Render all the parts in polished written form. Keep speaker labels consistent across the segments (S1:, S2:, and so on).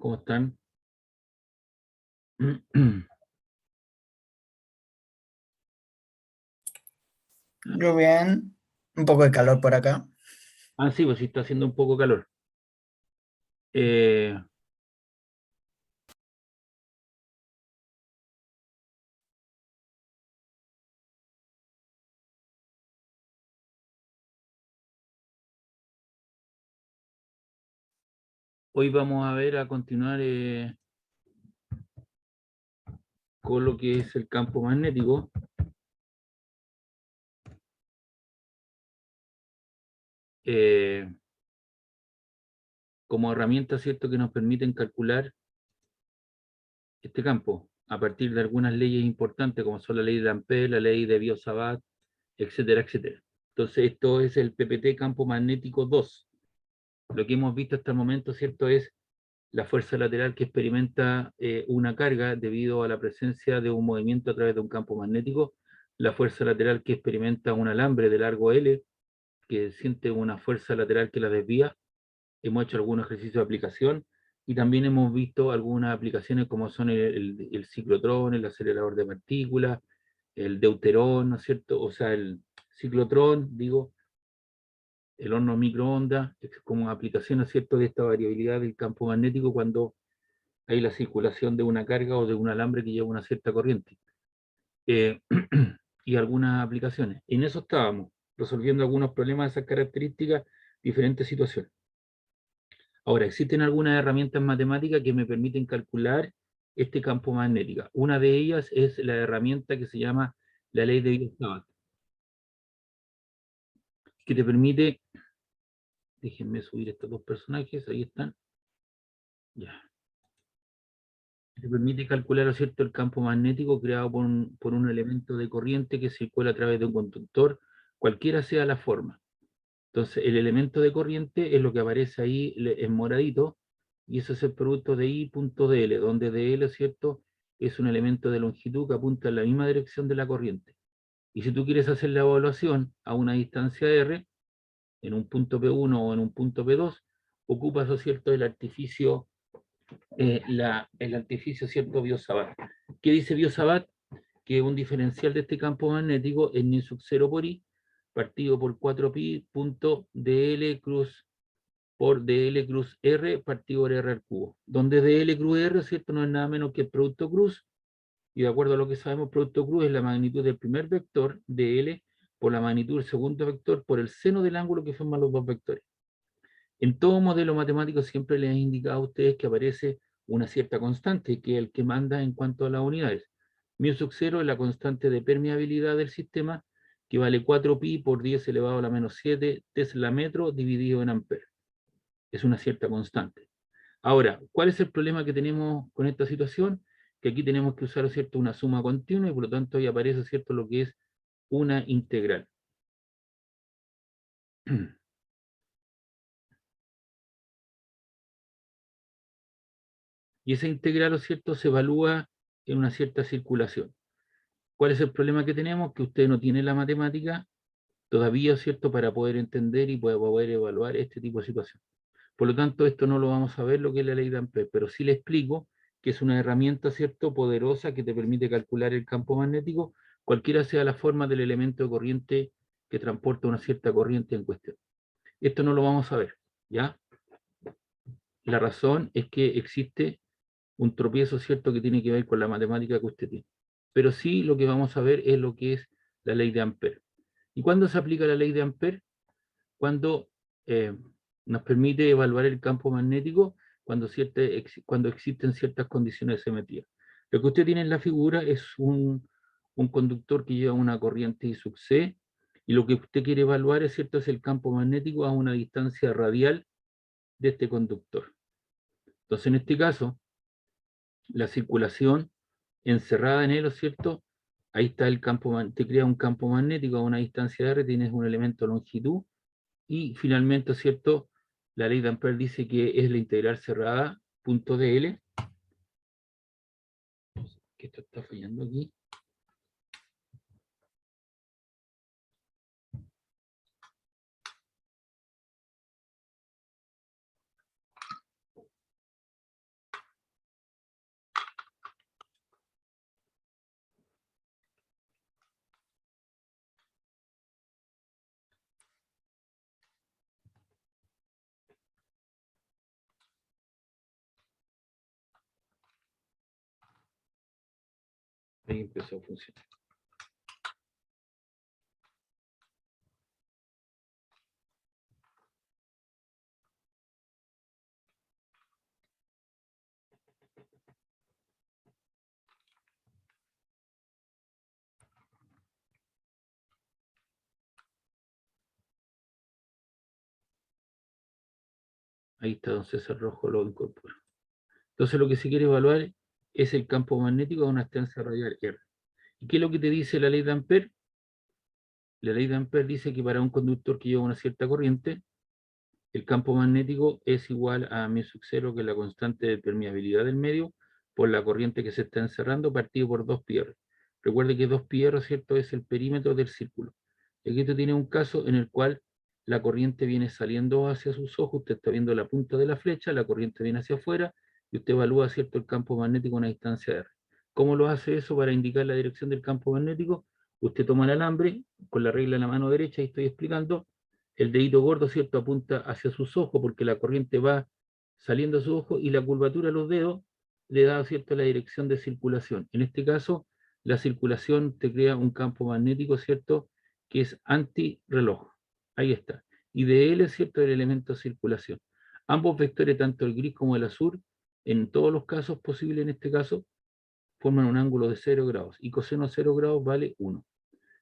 S1: ¿Cómo están?
S2: Yo bien, un poco de calor por acá.
S1: Ah, sí, pues sí está haciendo un poco calor. Eh, Hoy vamos a ver, a continuar con lo que es el campo magnético. eh, Como herramienta, ¿cierto?, que nos permiten calcular este campo a partir de algunas leyes importantes, como son la ley de Ampère, la ley de Biot-Savart, etcétera, etcétera. Entonces, esto es el PPT campo magnético 2. Lo que hemos visto hasta el momento, ¿cierto?, es la fuerza lateral que experimenta una carga debido a la presencia de un movimiento a través de un campo magnético, la fuerza lateral que experimenta un alambre de largo L, que siente una fuerza lateral que la desvía. Hemos hecho algunos ejercicios de aplicación y también hemos visto algunas aplicaciones como son el ciclotrón, el acelerador de partículas, el deuterón, ¿no es cierto? O sea, el ciclotrón, digo, el horno microondas, como aplicación, ¿no es cierto?, de esta variabilidad del campo magnético cuando hay la circulación de una carga o de un alambre que lleva una cierta corriente. Eh, y algunas aplicaciones. En eso estábamos, resolviendo algunos problemas de esas características, diferentes situaciones. Ahora, existen algunas herramientas matemáticas que me permiten calcular este campo magnético. Una de ellas es la herramienta que se llama la ley de Biot-Savart, que te permite, déjenme subir estos dos personajes, ahí están, ya. Te permite calcular, ¿no es cierto?, el campo magnético creado por un elemento de corriente que circula a través de un conductor, cualquiera sea la forma. Entonces, el elemento de corriente es lo que aparece ahí en moradito, y eso es el producto de I.dl, donde dl, ¿cierto?, es un elemento de longitud que apunta en la misma dirección de la corriente. Y si tú quieres hacer la evaluación a una distancia r, en un punto P1 o en un punto P2, ocupas, ¿no es cierto?, el artificio, ¿cierto?, Biot-Savart. ¿Qué dice Biot-Savart? Que un diferencial de este campo magnético es nu sub 0 por I, partido por 4pi punto dl cruz por dl cruz r partido por r al cubo, donde dl cruz r, ¿cierto?, no es nada menos que el producto cruz, y de acuerdo a lo que sabemos, producto cruz es la magnitud del primer vector dl por la magnitud del segundo vector por el seno del ángulo que forman los dos vectores. En todo modelo matemático siempre les he indicado a ustedes que aparece una cierta constante, que es el que manda en cuanto a las unidades. Mu sub 0 es la constante de permeabilidad del sistema, que vale 4pi por 10 elevado a la menos 7 tesla metro dividido en amperes. Es una cierta constante. Ahora, ¿cuál es el problema que tenemos con esta situación? Que aquí tenemos que usar, ¿cierto?, una suma continua, y por lo tanto ahí aparece, ¿cierto?, lo que es una integral. Y esa integral, ¿no es cierto?, se evalúa en una cierta circulación. ¿Cuál es el problema que tenemos? Que usted no tiene la matemática todavía, ¿cierto?, para poder entender y poder evaluar este tipo de situación. Por lo tanto, esto no lo vamos a ver, lo que es la ley de Ampère, pero sí le explico que es una herramienta, ¿cierto?, poderosa, que te permite calcular el campo magnético, cualquiera sea la forma del elemento de corriente que transporta una cierta corriente en cuestión. Esto no lo vamos a ver, ¿ya? La razón es que existe un tropiezo, ¿cierto?, que tiene que ver con la matemática que usted tiene. Pero sí lo que vamos a ver es lo que es la ley de Ampère. ¿Y cuándo se aplica la ley de Ampère? Cuando nos permite evaluar el campo magnético cuando existen ciertas condiciones de simetría. Lo que usted tiene en la figura es un conductor que lleva una corriente I sub C, y lo que usted quiere evaluar, es cierto, es el campo magnético a una distancia radial de este conductor. Entonces, en este caso, la circulación encerrada en él, ¿cierto? Ahí está el campo, te crea un campo magnético a una distancia r, tienes un elemento de longitud, y finalmente, ¿cierto?, la ley de Ampère dice que es la integral cerrada, punto dl, que esto está fallando aquí. Ahí empezó a funcionar. Ahí está, don César Rojo lo incorpora. Entonces lo que se quiere evaluar es el campo magnético de una estancia radial R. ¿Y qué es lo que te dice la ley de Ampère? La ley de Ampère dice que para un conductor que lleva una cierta corriente, el campo magnético es igual a μ sub 0, que es la constante de permeabilidad del medio, por la corriente que se está encerrando, partido por 2πr. Recuerde que 2πr, ¿cierto?, es el perímetro del círculo. Y aquí tú tienes un caso en el cual la corriente viene saliendo hacia sus ojos, usted está viendo la punta de la flecha, la corriente viene hacia afuera, y usted evalúa, ¿cierto?, el campo magnético a una distancia r. ¿Cómo lo hace eso para indicar la dirección del campo magnético? Usted toma el alambre, con la regla en la mano derecha, y estoy explicando, el dedito gordo, ¿cierto?, apunta hacia sus ojos porque la corriente va saliendo a sus ojos, y la curvatura de los dedos le da, ¿cierto?, la dirección de circulación. En este caso, la circulación te crea un campo magnético, ¿cierto?, que es antirreloj. Ahí está. Y de él es, ¿cierto?, el elemento de circulación. Ambos vectores, tanto el gris como el azul, en todos los casos posibles, en este caso, forman un ángulo de 0 grados. Y coseno 0 grados vale 1.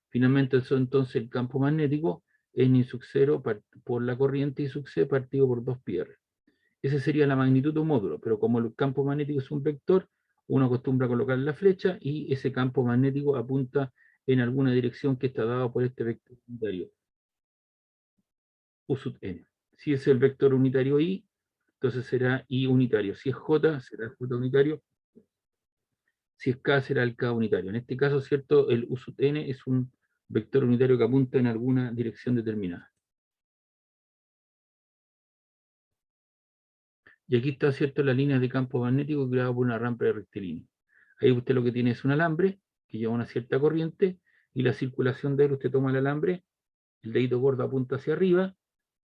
S1: Finalmente, eso, entonces, el campo magnético es ni sub 0 por la corriente y sub c partido por 2πr. Esa sería la magnitud de un módulo, pero como el campo magnético es un vector, uno acostumbra a colocar la flecha y ese campo magnético apunta en alguna dirección que está dada por este vector unitario, U sub n. Si es el vector unitario I, entonces será I unitario. Si es J, será J unitario. Si es K, será el K unitario. En este caso, ¿cierto?, el U sub n es un vector unitario que apunta en alguna dirección determinada. Y aquí está, ¿cierto?, la línea de campo magnético creada por una rampa de rectilíneo. Ahí usted lo que tiene es un alambre que lleva una cierta corriente, y la circulación de él, usted toma el alambre, el dedito gordo apunta hacia arriba,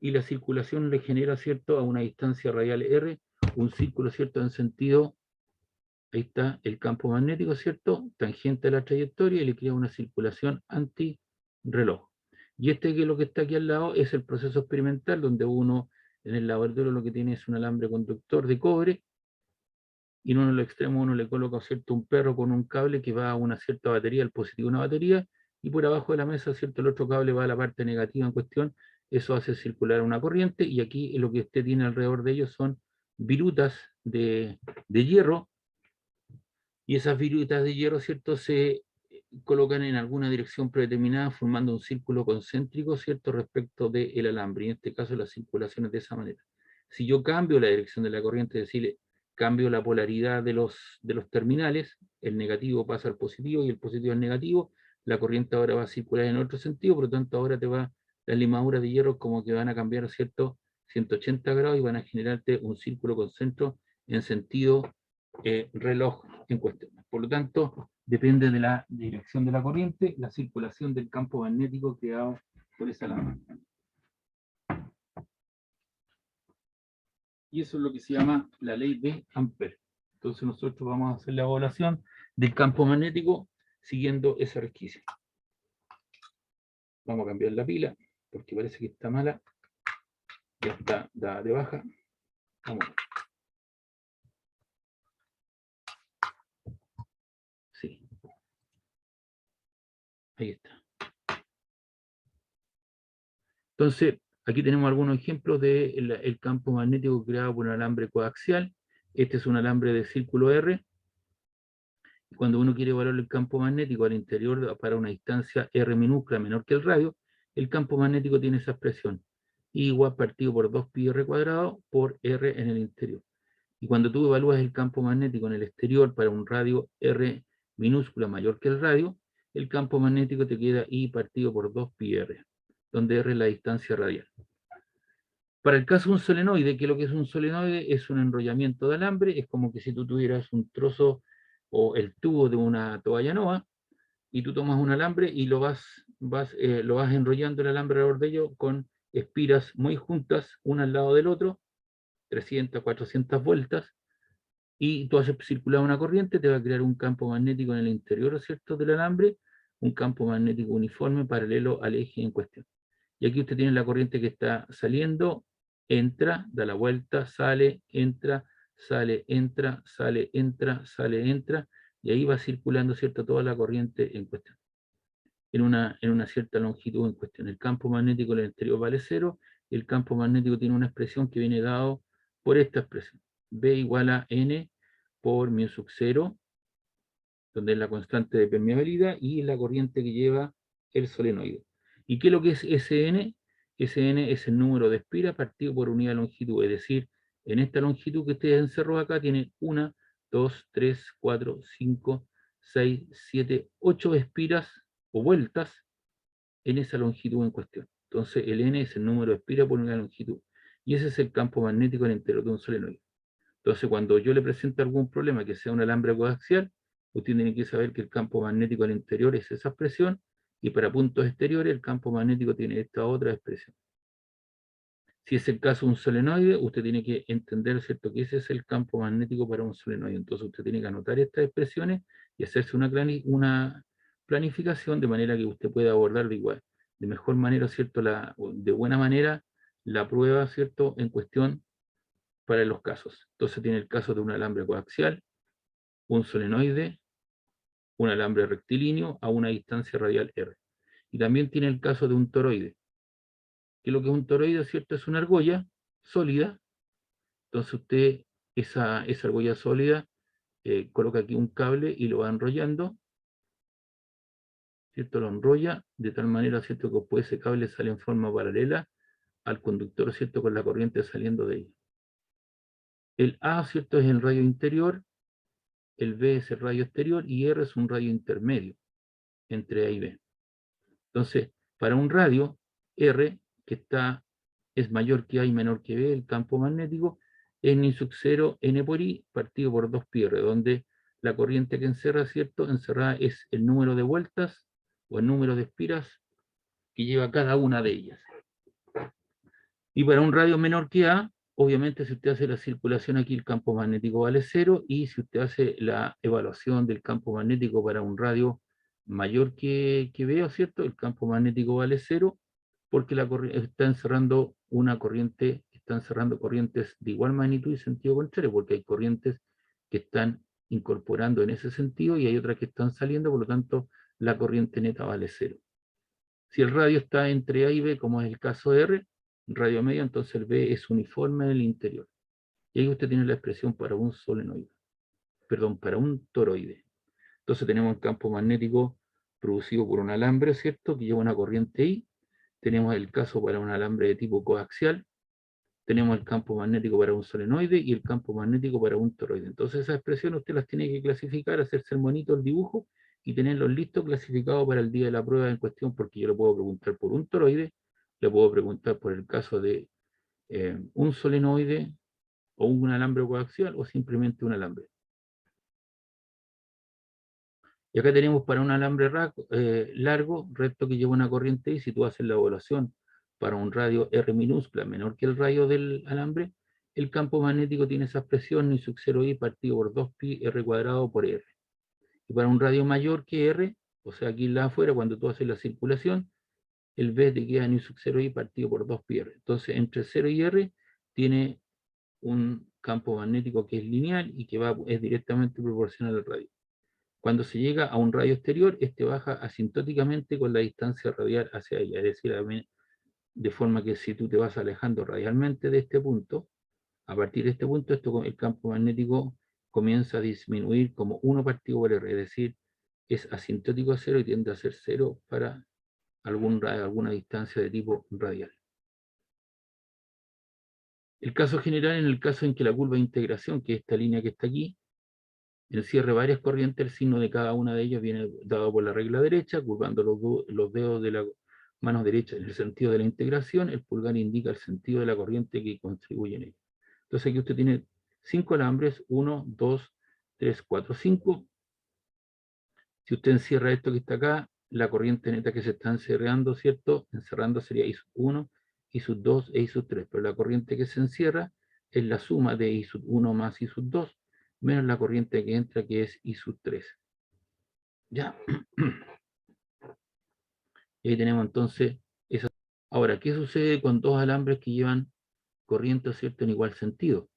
S1: y la circulación le genera, ¿cierto?, a una distancia radial r, un círculo, ¿cierto?, en sentido, ahí está el campo magnético, ¿cierto?, tangente a la trayectoria, y le crea una circulación antirreloj. Y este, que es lo que está aquí al lado, es el proceso experimental, donde uno en el laboratorio lo que tiene es un alambre conductor de cobre, y en uno de los extremos uno le coloca, ¿cierto?, un perro con un cable que va a una cierta batería, el positivo de una batería, y por abajo de la mesa, ¿cierto?, el otro cable va a la parte negativa en cuestión. Eso hace circular una corriente, y aquí lo que usted tiene alrededor de ellos son virutas de hierro, y esas virutas de hierro, ¿cierto?, se colocan en alguna dirección predeterminada, formando un círculo concéntrico, ¿cierto?, respecto del alambre, y en este caso la circulación es de esa manera. Si yo cambio la dirección de la corriente, es decir, cambio la polaridad de los terminales, el negativo pasa al positivo y el positivo al negativo, la corriente ahora va a circular en otro sentido, por lo tanto ahora las limaduras de hierro como que van a cambiar, ¿cierto?, 180 grados, y van a generarte un círculo concéntrico en sentido reloj en cuestión. Por lo tanto, depende de la dirección de la corriente, la circulación del campo magnético creado por esa lámpara. Y eso es lo que se llama la ley de Ampère. Entonces nosotros vamos a hacer la evaluación del campo magnético siguiendo esa resquicia. Vamos a cambiar la pila porque parece que está mala. Ya está dada de baja. Vamos a ver. Sí. Ahí está. Entonces, aquí tenemos algunos ejemplos del campo magnético creado por un alambre coaxial. Este es un alambre de círculo R. Cuando uno quiere evaluar el campo magnético al interior para una distancia R minúscula menor que el radio, el campo magnético tiene esa expresión. I igual partido por 2πr cuadrado por R en el interior. Y cuando tú evalúas el campo magnético en el exterior para un radio R minúscula mayor que el radio, el campo magnético te queda I partido por 2πr, donde R es la distancia radial. Para el caso de un solenoide, que lo que es un solenoide es un enrollamiento de alambre, es como que si tú tuvieras un trozo o el tubo de una toalla nova, y tú tomas un alambre y lo vas enrollando el alambre alrededor de ello con espiras muy juntas, una al lado del otro, 300, 400 vueltas, y tú haces circular una corriente, te va a crear un campo magnético en el interior, ¿cierto?, del alambre, un campo magnético uniforme paralelo al eje en cuestión. Y aquí usted tiene la corriente que está saliendo, entra, da la vuelta, sale, entra, sale, entra, sale, entra, sale, entra, y ahí va circulando, ¿cierto?, toda la corriente en cuestión, en una cierta longitud en cuestión. El campo magnético en el exterior vale 0, y el campo magnético tiene una expresión que viene dado por esta expresión. B igual a N por mu sub 0, donde es la constante de permeabilidad, y la corriente que lleva el solenoide. ¿Y qué es lo que es Sn? Sn es el número de espiras partido por unidad de longitud, es decir, en esta longitud que ustedes encerró acá, tiene 1, 2, 3, 4, 5, 6, 7, 8 espiras o vueltas en esa longitud en cuestión. Entonces el n es el número de espiras por unidad de longitud, y ese es el campo magnético en el interior de un solenoide. Entonces, cuando yo le presento algún problema que sea un alambre coaxial, usted tiene que saber que el campo magnético al interior es esa expresión, y para puntos exteriores el campo magnético tiene esta otra expresión. Si es el caso de un solenoide, usted tiene que entender, ¿cierto?, que ese es el campo magnético para un solenoide. Entonces usted tiene que anotar estas expresiones y hacerse una planificación de manera que usted pueda abordar de mejor manera, ¿cierto?, de buena manera, la prueba, ¿cierto?, en cuestión para los casos. Entonces tiene el caso de un alambre coaxial, un solenoide, un alambre rectilíneo a una distancia radial r. Y también tiene el caso de un toroide, que lo que es un toroide, ¿cierto?, es una argolla sólida. Entonces usted, esa argolla sólida, coloca aquí un cable y lo va enrollando, ¿cierto? Lo enrolla de tal manera, ¿cierto?, que después ese cable sale en forma paralela al conductor, ¿cierto?, con la corriente saliendo de ella. El A, ¿cierto?, es el radio interior, el B es el radio exterior y R es un radio intermedio entre A y B. Entonces, para un radio R, que es mayor que A y menor que B, el campo magnético, es N sub 0 N por I partido por 2πr, donde la corriente que encerra, ¿cierto?, encerrada es el número de vueltas o el número de espiras que lleva cada una de ellas. Y para un radio menor que A, obviamente si usted hace la circulación aquí, el campo magnético vale 0, y si usted hace la evaluación del campo magnético para un radio mayor que B, ¿cierto?, el campo magnético vale 0, porque está encerrando corrientes de igual magnitud y sentido contrario, porque hay corrientes que están incorporando en ese sentido y hay otras que están saliendo, por lo tanto la corriente neta vale 0. Si el radio está entre A y B, como es el caso de R, radio medio, entonces el B es uniforme en el interior. Y ahí usted tiene la expresión para un solenoide, perdón, para un toroide. Entonces tenemos el campo magnético producido por un alambre, ¿cierto?, que lleva una corriente I. Tenemos el caso para un alambre de tipo coaxial. Tenemos el campo magnético para un solenoide y el campo magnético para un toroide. Entonces esas expresiones usted las tiene que clasificar, hacerse el monito, el dibujo, y tenerlos listos clasificados para el día de la prueba en cuestión, porque yo le puedo preguntar por un toroide, le puedo preguntar por el caso de un solenoide o un alambre coaxial o simplemente un alambre. Y acá tenemos para un alambre largo, recto, que lleva una corriente I. Si tú haces la evaluación para un radio R minúscula menor que el radio del alambre, el campo magnético tiene esa expresión Ni sub 0I partido por 2pi R cuadrado por R. Y para un radio mayor que R, o sea aquí en la afuera, cuando tú haces la circulación, el B te queda Ni sub 0I partido por 2pi R. Entonces entre 0 y R tiene un campo magnético que es lineal y que es directamente proporcional al radio. Cuando se llega a un radio exterior, este baja asintóticamente con la distancia radial hacia ella, es decir, de forma que si tú te vas alejando radialmente de este punto, a partir de este punto, el campo magnético comienza a disminuir como 1 partido por R, es decir, es asintótico a 0 y tiende a ser 0 para alguna distancia de tipo radial. El caso general, en el caso en que la curva de integración, que es esta línea que está aquí, encierre varias corrientes, el signo de cada una de ellas viene dado por la regla derecha, curvando los dedos de la mano derecha en el sentido de la integración, el pulgar indica el sentido de la corriente que contribuye en ella. Entonces aquí usted tiene 5 alambres, 1, 2, 3, 4, 5. Si usted encierra esto que está acá, la corriente neta que se está encerrando, ¿cierto? Encerrando sería I sub 1, I sub 2 e I sub 3, pero la corriente que se encierra es la suma de I sub 1 más I sub 2, menos la corriente que entra, que es I sub 3. ¿Ya? Y ahí tenemos entonces eso. Ahora, ¿qué sucede con dos alambres que llevan corriente, ¿cierto?, en igual sentido?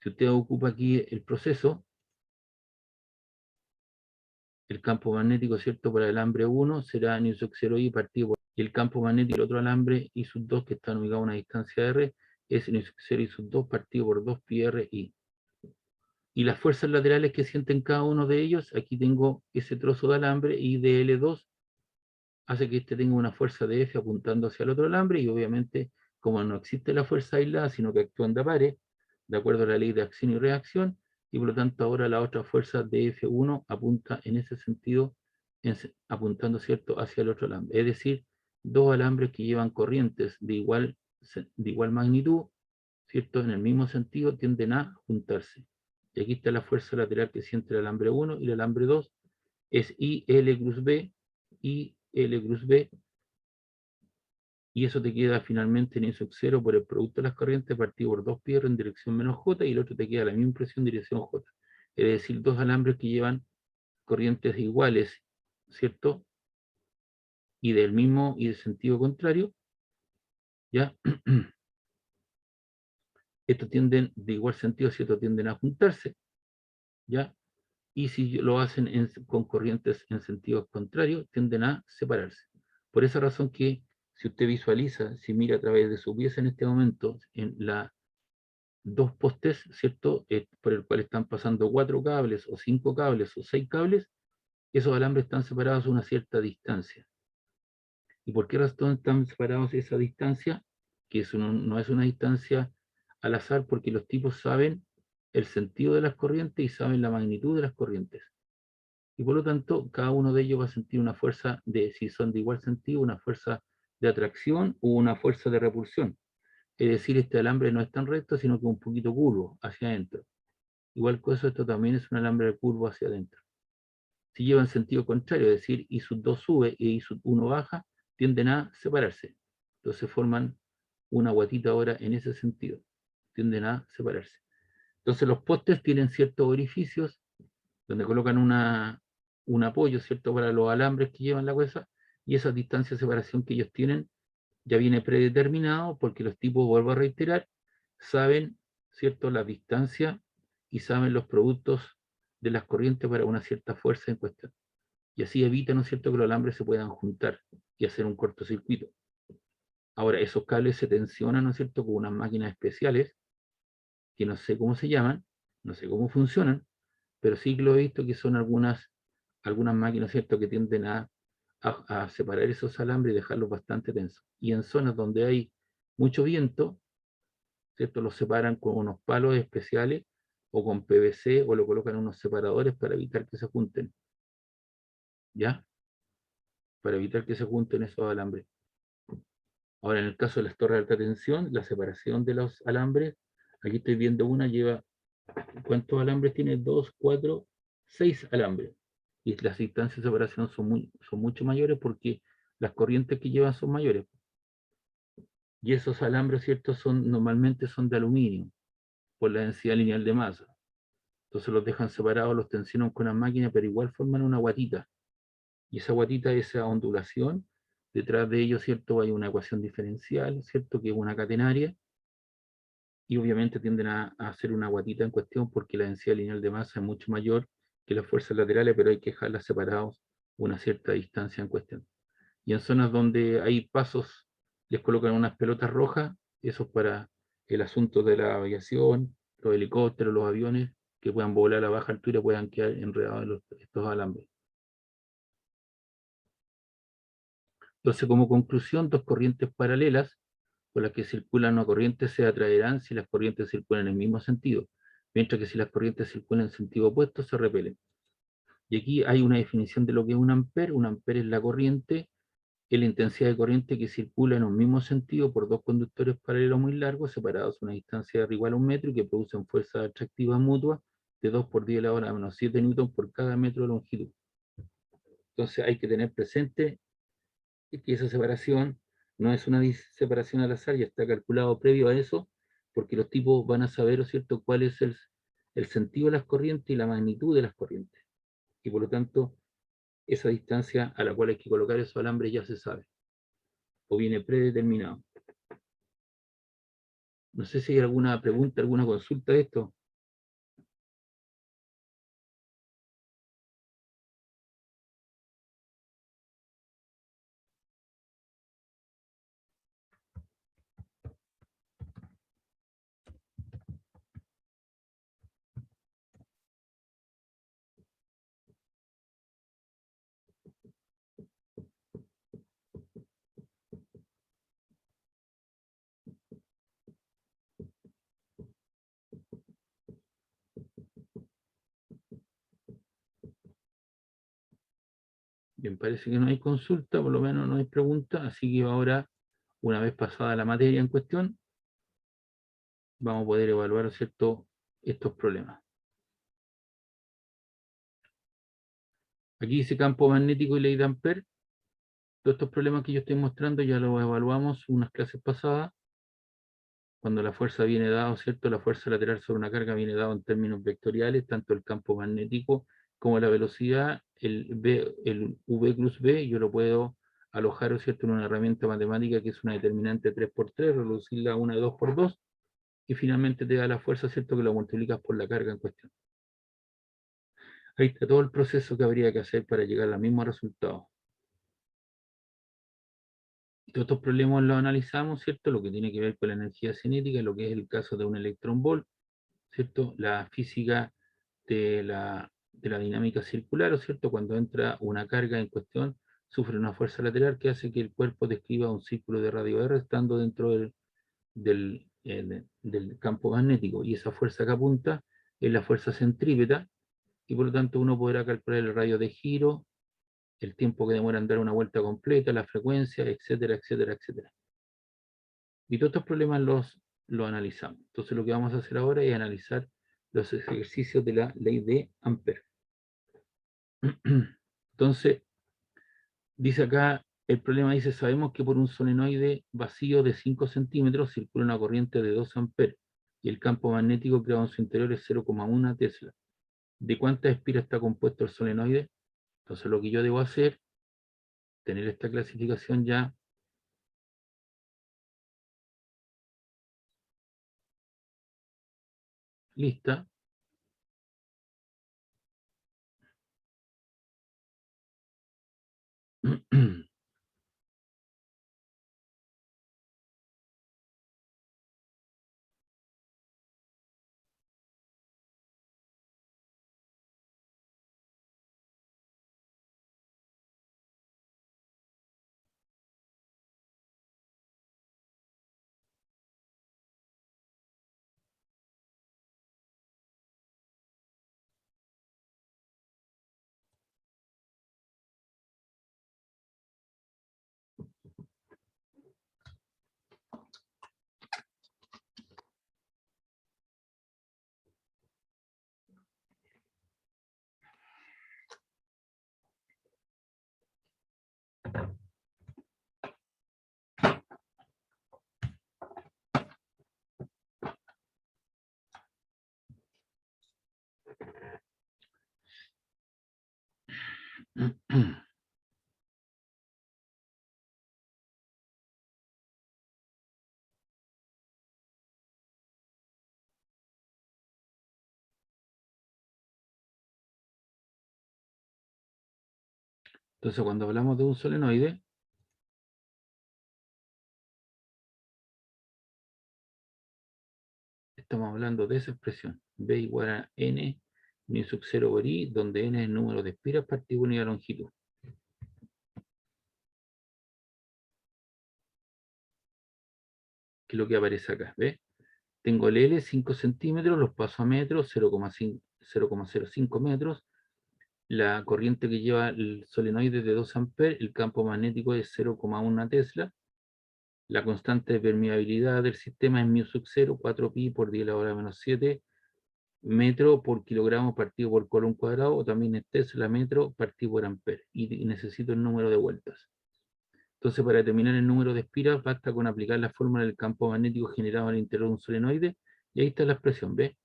S1: Si usted ocupa aquí el proceso, el campo magnético, ¿cierto?, para el alambre 1 será N sub 0 I partido por... Y el campo magnético del otro alambre I sub 2, que están ubicados a una distancia R, es N sub 0 I sub 2 partido por 2 pi R I. Y las fuerzas laterales que sienten cada uno de ellos, aquí tengo ese trozo de alambre I de L2, hace que este tenga una fuerza de F apuntando hacia el otro alambre, y obviamente, como no existe la fuerza aislada, sino que actúan de pares, de acuerdo a la ley de acción y reacción, y por lo tanto ahora la otra fuerza de F1 apunta en ese sentido, apuntando, ¿cierto?, hacia el otro alambre. Es decir, dos alambres que llevan corrientes de igual magnitud, ¿cierto?, en el mismo sentido, tienden a juntarse. Y aquí está la fuerza lateral que siente el alambre 1 y el alambre 2, es IL cruz B, IL cruz B, y eso te queda finalmente en I sub 0 por el producto de las corrientes partido por 2 pi R en dirección menos J, y el otro te queda la misma impresión en dirección J. Es decir, dos alambres que llevan corrientes iguales, ¿cierto? Y del mismo y del sentido contrario, ¿ya? Estos tienden de igual sentido, ¿cierto? Tienden a juntarse, ¿ya? Y si lo hacen con corrientes en sentidos contrarios, tienden a separarse. Por esa razón que, si usted visualiza, si mira a través de su pieza en este momento, en la dos postes, ¿cierto?, por el cual están pasando 4 cables, o 5 cables, o 6 cables, esos alambres están separados a una cierta distancia. ¿Y por qué razón están separados a esa distancia? Que eso no es una distancia al azar, porque los tipos saben el sentido de las corrientes y saben la magnitud de las corrientes. Y por lo tanto, cada uno de ellos va a sentir una fuerza si son de igual sentido, una fuerza de atracción o una fuerza de repulsión. Es decir, este alambre no es tan recto, sino que un poquito curvo hacia adentro. Igual que eso, esto también es un alambre curvo hacia adentro. Si llevan sentido contrario, es decir, I sub 2 sube y I sub 1 baja, tienden a separarse. Entonces forman una guatita ahora en ese sentido. Tienden a separarse. Entonces los postes tienen ciertos orificios donde colocan un apoyo, ¿cierto?, para los alambres que llevan la huesa, y esa distancia de separación que ellos tienen ya viene predeterminado, porque los tipos, vuelvo a reiterar, saben, ¿cierto?, la distancia y saben los productos de las corrientes para una cierta fuerza en cuestión. Y así evitan, ¿no es cierto?, que los alambres se puedan juntar y hacer un cortocircuito. Ahora, esos cables se tensionan, ¿no es cierto?, con unas máquinas especiales, que no sé cómo se llaman, no sé cómo funcionan, pero sí que lo he visto que son algunas máquinas, ¿cierto?, que tienden a separar esos alambres y dejarlos bastante tensos. Y en zonas donde hay mucho viento, ¿cierto?, los separan con unos palos especiales o con PVC, o lo colocan en unos separadores para evitar que se junten, ¿ya? Para evitar que se junten esos alambres. Ahora, en el caso de las torres de alta tensión, la separación de los alambres, aquí estoy viendo una, lleva, ¿cuántos alambres tiene? 2, 4, 6 alambres. Y las distancias de separación son mucho mayores, porque las corrientes que llevan son mayores. Y esos alambres, ¿cierto?, normalmente son de aluminio, por la densidad lineal de masa. Entonces los dejan separados, los tensionan con una máquina, pero igual forman una guatita. Y esa guatita, esa ondulación, detrás de ello, ¿cierto?, hay una ecuación diferencial, ¿cierto?, que es una catenaria, y obviamente tienden a hacer una guatita en cuestión, porque la densidad lineal de masa es mucho mayor que las fuerzas laterales, pero hay que dejarlas separados una cierta distancia en cuestión. Y en zonas donde hay pasos, les colocan unas pelotas rojas, eso es para el asunto de la aviación, los helicópteros, los aviones, que puedan volar a baja altura, puedan quedar enredados en estos alambres. Entonces, como conclusión, dos corrientes paralelas por las que circulan una corriente se atraerán si las corrientes circulan en el mismo sentido, mientras que si las corrientes circulan en sentido opuesto se repelen. Y aquí hay una definición de lo que es un ampere. Un ampere es la corriente, es la intensidad de corriente que circula en un mismo sentido por dos conductores paralelos muy largos, separados a una distancia de igual a 1 metro, y que producen fuerzas atractivas mutuas de 2 por 10 a la hora menos 7 newton por cada metro de longitud. Entonces hay que tener presente que esa separación no es una separación al azar, ya está calculado previo a eso, porque los tipos van a saber, ¿cierto?, cuál es el sentido de las corrientes y la magnitud de las corrientes. Y por lo tanto, esa distancia a la cual hay que colocar esos alambres ya se sabe, o viene predeterminado. No sé si hay alguna pregunta, alguna consulta de esto. Bien, parece que no hay consulta, por lo menos no hay pregunta, así que ahora, una vez pasada la materia en cuestión, vamos a poder evaluar, ¿cierto?, estos problemas. Aquí dice campo magnético y ley de Ampère. Todos estos problemas que yo estoy mostrando ya los evaluamos unas clases pasadas, cuando la fuerza viene dada, ¿cierto? La fuerza lateral sobre una carga viene dada en términos vectoriales, tanto el campo magnético como la velocidad, el V cruz B, yo lo puedo alojar, ¿cierto?, en una herramienta matemática que es una determinante 3×3, reducirla a una 2×2, y finalmente te da la fuerza, ¿cierto?, que lo multiplicas por la carga en cuestión. Ahí está todo el proceso que habría que hacer para llegar al mismo resultado. Todos estos problemas los analizamos, ¿cierto? Lo que tiene que ver con la energía cinética, lo que es el caso de un electrón volt, ¿cierto? La física de la dinámica circular, ¿cierto? Cuando entra una carga en cuestión, sufre una fuerza lateral que hace que el cuerpo describa un círculo de radio R estando dentro del campo magnético. Y esa fuerza que apunta es la fuerza centrípeta, y por lo tanto uno podrá calcular el radio de giro, el tiempo que demora en dar una vuelta completa, la frecuencia, etcétera, etcétera, etcétera. Y todos estos problemas los analizamos. Entonces lo que vamos a hacer ahora es analizar los ejercicios de la ley de Ampère. Entonces, dice acá, el problema dice, sabemos que por un solenoide vacío de 5 centímetros circula una corriente de 2 amperes y el campo magnético creado en su interior es 0,1 Tesla. ¿De cuántas espiras está compuesto el solenoide? Entonces lo que yo debo hacer, tener esta clasificación ya lista. Entonces cuando hablamos de un solenoide, estamos hablando de esa expresión, B igual a N, mu sub 0 por I, donde N es el número de espiras, partícula unida longitud. Que es lo que aparece acá, ¿ves? Tengo el L, 5 centímetros, los paso a metros, 0,05 metros. La corriente que lleva el solenoide es de 2 amperes, el campo magnético es 0,1 Tesla. La constante de permeabilidad del sistema es mu sub 0, 4pi por 10 a la hora menos 7 metro por kilogramo partido por colón cuadrado, o también es Tesla metro partido por ampere, y necesito el número de vueltas. Entonces, para determinar el número de espiras, basta con aplicar la fórmula del campo magnético generado al interior de un solenoide, y ahí está la expresión, ¿ves?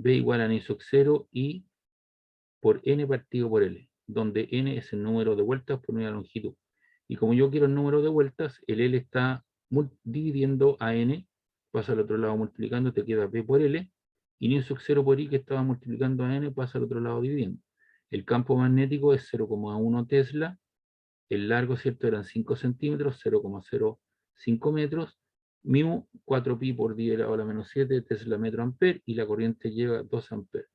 S1: B igual a n sub 0 I por n partido por L, donde n es el número de vueltas por unidad de longitud. Y como yo quiero el número de vueltas, el L está dividiendo a n, pasa al otro lado multiplicando, te queda P por L, y n sub 0 por I que estaba multiplicando a n, pasa al otro lado dividiendo. El campo magnético es 0,1 Tesla, el largo, ¿cierto? Eran 5 centímetros, 0,05 metros, mu 4pi por 10 elevado a la menos 7 Tesla metro amper, y la corriente lleva 2 amperes.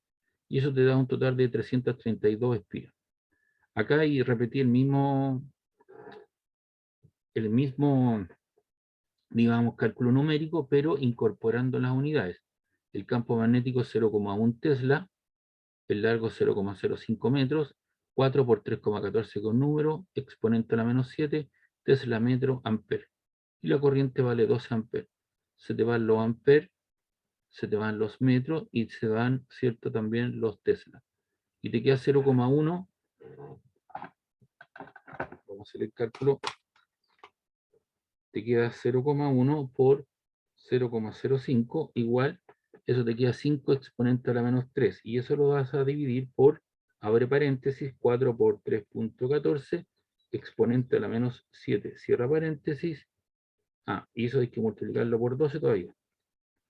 S1: Y eso te da un total de 332 espiras. Acá y repetí el mismo, digamos, cálculo numérico, pero incorporando las unidades. El campo magnético es 0,1 Tesla, el largo 0,05 metros, 4 por 3,14 con número, exponente a la menos 7, Tesla metro amper. Y la corriente vale 12 amperes. Se te van los amperes, se te van los metros y se van, ¿cierto?, también los Tesla. Y te queda 0,1. Vamos a hacer el cálculo. Te queda 0,1 por 0,05 igual, eso te queda 5 exponente a la menos 3, y eso lo vas a dividir por, abre paréntesis, 4 por 3,14 exponente a la menos 7, cierra paréntesis, y eso hay que multiplicarlo por 12 todavía,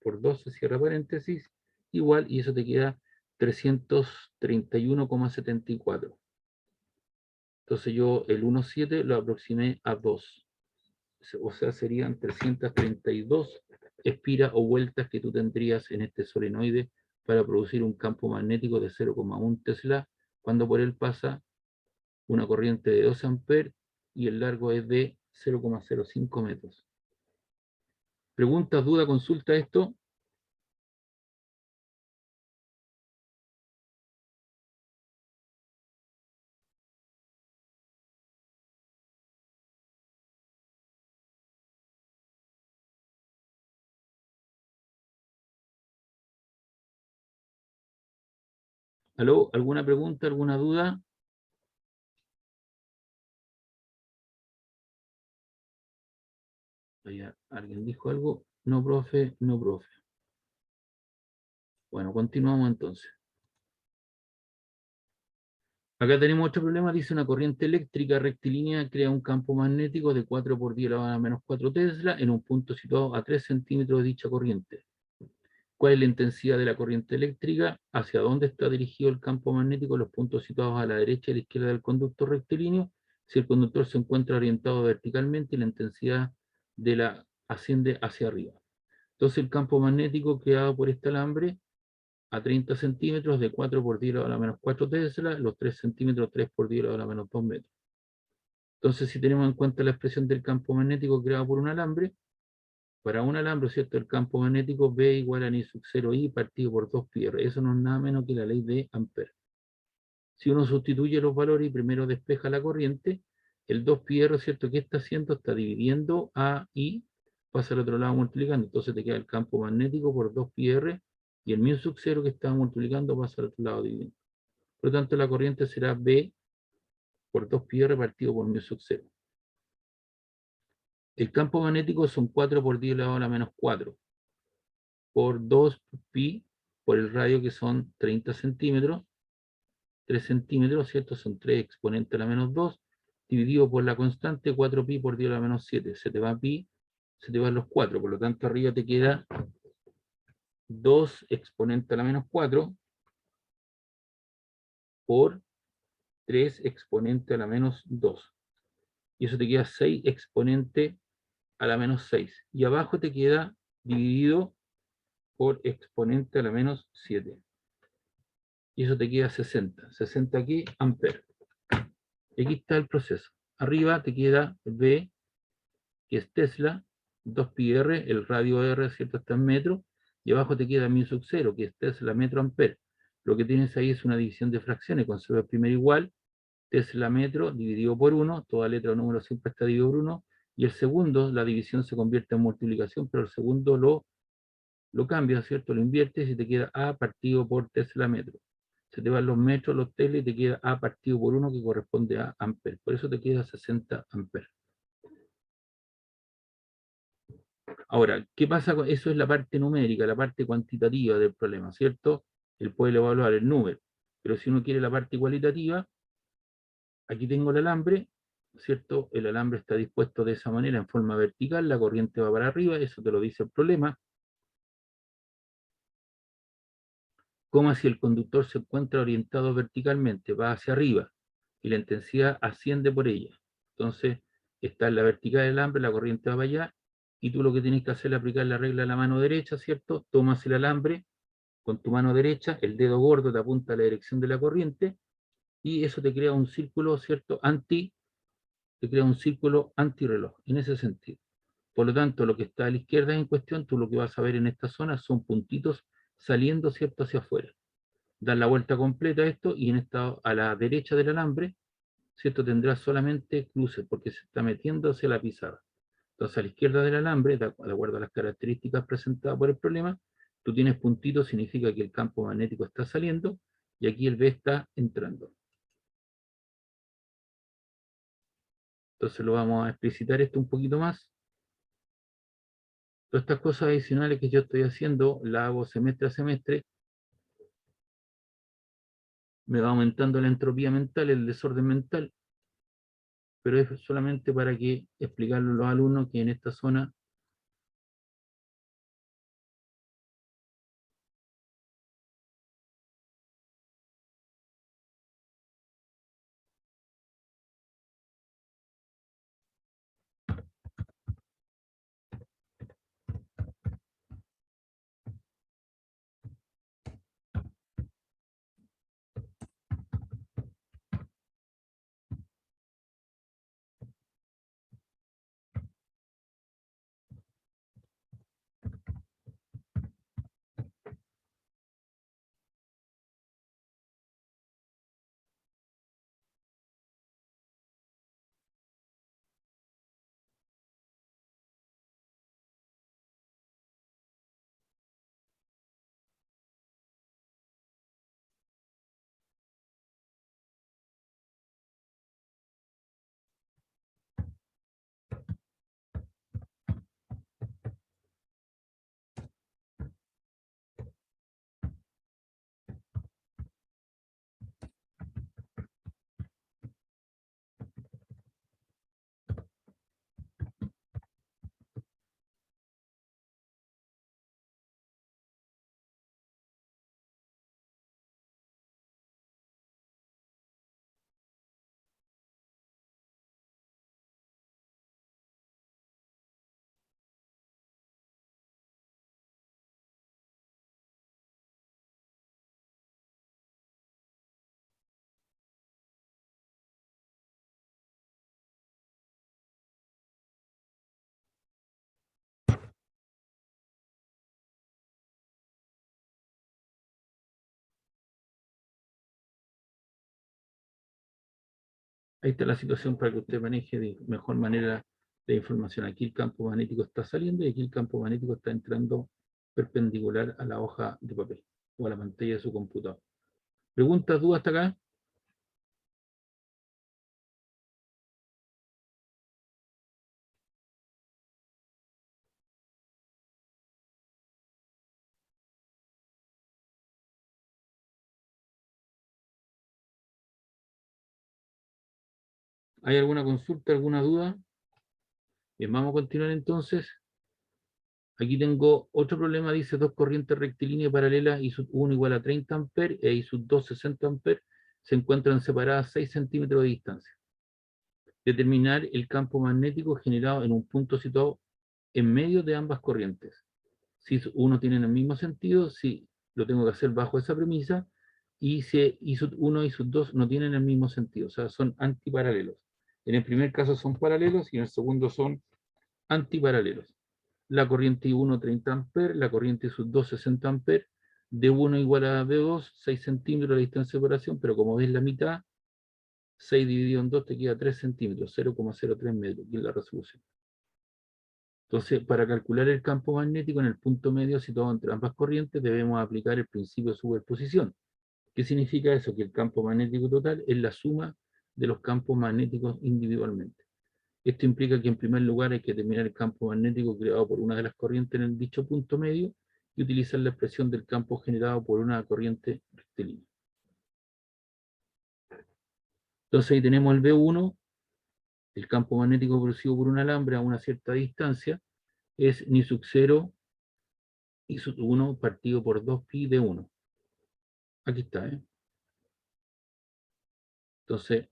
S1: por 12, cierra paréntesis, igual, y eso te queda 331,74. Entonces yo el 1,7 lo aproximé a 2. O sea, serían 332 espiras o vueltas que tú tendrías en este solenoide para producir un campo magnético de 0,1 Tesla, cuando por él pasa una corriente de 2 amperes y el largo es de 0,05 metros. ¿Preguntas, duda, consulta esto? ¿Aló? ¿Alguna pregunta, alguna duda? ¿Alguien dijo algo? No, profe, no, profe. Bueno, continuamos entonces. Acá tenemos otro problema, dice una corriente eléctrica rectilínea crea un campo magnético de 4 por 10 elevado a la menos 4 Tesla en un punto situado a 3 centímetros de dicha corriente. ¿Cuál es la intensidad de la corriente eléctrica? ¿Hacia dónde está dirigido el campo magnético? Los puntos situados a la derecha y a la izquierda del conductor rectilíneo. Si el conductor se encuentra orientado verticalmente, la intensidad de la asciende hacia arriba. Entonces el campo magnético creado por este alambre a 30 centímetros de 4 por 10 elevado a la menos 4 Tesla, los 3 centímetros 3 por 10 elevado a la menos 2 metros. Entonces, si tenemos en cuenta la expresión del campo magnético creado por un alambre, para un alambre, ¿cierto? El campo magnético B igual a N sub 0I partido por 2πr. Eso no es nada menos que la ley de Ampère. Si uno sustituye los valores y primero despeja la corriente, el 2πr, ¿cierto? ¿Qué está haciendo? Está dividiendo a I, pasa al otro lado multiplicando. Entonces te queda el campo magnético por 2πr y el mu sub 0 que estaba multiplicando pasa al otro lado dividiendo. Por lo tanto, la corriente será B por 2πr partido por mu sub 0. El campo magnético son 4 por 10 elevado a la menos 4 por 2pi por el radio que son 30 centímetros, 3 centímetros, ¿cierto? Son 3 exponente a la menos 2, dividido por la constante 4pi por 10 a la menos 7. Se te va pi, se te van los 4, por lo tanto arriba te queda 2 exponente a la menos 4 por 3 exponente a la menos 2. Y eso te queda 6 exponente a la menos 6. Y abajo te queda dividido por exponente a la menos 7. Y eso te queda 60. 60 aquí, amperes. Y aquí está el proceso. Arriba te queda B, que es Tesla, 2πr, el radio R, ¿cierto? Está en metro. Y abajo te queda mu sub 0, que es Tesla metro amper. Lo que tienes ahí es una división de fracciones. Conserva el primero igual, Tesla metro dividido por 1, toda letra o número siempre está dividido por 1. Y el segundo, la división se convierte en multiplicación, pero el segundo lo cambias, ¿cierto? Lo inviertes y te queda A partido por Tesla metro. Se te van los metros, los Tesla y te queda A partido por 1 que corresponde a amper. Por eso te queda 60 amperes. Ahora, ¿qué pasa con eso? Es la parte numérica, la parte cuantitativa del problema, ¿cierto? Él puede evaluar el número. Pero si uno quiere la parte cualitativa, aquí tengo el alambre, ¿cierto? El alambre está dispuesto de esa manera, en forma vertical, la corriente va para arriba, eso te lo dice el problema. Como si el conductor se encuentra orientado verticalmente, va hacia arriba, y la intensidad asciende por ella. Entonces, está en la vertical del alambre, la corriente va para allá, y tú lo que tienes que hacer es aplicar la regla a la mano derecha, ¿cierto? Tomas el alambre con tu mano derecha, el dedo gordo te apunta a la dirección de la corriente, y eso te crea un círculo, ¿cierto? Te crea un círculo antirreloj, en ese sentido. Por lo tanto, lo que está a la izquierda en cuestión, tú lo que vas a ver en esta zona son puntitos saliendo, ¿cierto?, hacia afuera. Dar la vuelta completa a esto y a la derecha del alambre, ¿cierto?, tendrás solamente cruces porque se está metiendo hacia la pizarra. Entonces, a la izquierda del alambre, de acuerdo a las características presentadas por el problema, tú tienes puntitos, significa que el campo magnético está saliendo y aquí el B está entrando. Entonces lo vamos a explicitar esto un poquito más. Todas estas cosas adicionales que yo estoy haciendo, las hago semestre a semestre, me va aumentando la entropía mental, el desorden mental, pero es solamente para que explicarle a los alumnos que en esta zona ahí está la situación para que usted maneje de mejor manera la información. Aquí el campo magnético está saliendo y aquí el campo magnético está entrando perpendicular a la hoja de papel o a la pantalla de su computador. ¿Preguntas, dudas hasta acá? ¿Hay alguna consulta, alguna duda? Bien, vamos a continuar entonces. Aquí tengo otro problema, dice dos corrientes rectilíneas paralelas, I sub 1 igual a 30 amperes e I sub 2 60 amperes, se encuentran separadas 6 centímetros de distancia. Determinar el campo magnético generado en un punto situado en medio de ambas corrientes. Si uno tiene el mismo sentido, si lo tengo que hacer bajo esa premisa, y si I sub 1 y I sub 2 no tienen el mismo sentido, o sea, son antiparalelos. En el primer caso son paralelos y en el segundo son antiparalelos. La corriente I1 30 amperes, la corriente I2 60 amperes, D1 igual a D2, 6 centímetros la distancia de separación, pero como ves la mitad, 6 dividido en 2 te queda 3 centímetros, 0,03 metros, que es la resolución. Entonces, para calcular el campo magnético en el punto medio situado entre ambas corrientes, debemos aplicar el principio de superposición. ¿Qué significa eso? Que el campo magnético total es la suma de los campos magnéticos individualmente. Esto implica que en primer lugar hay que determinar el campo magnético creado por una de las corrientes en el dicho punto medio y utilizar la expresión del campo generado por una corriente rectilínea. Entonces ahí tenemos el B1, el campo magnético producido por un alambre a una cierta distancia, es ni sub 0 y sub 1 partido por 2pi de 1. Aquí está, ¿eh? Entonces,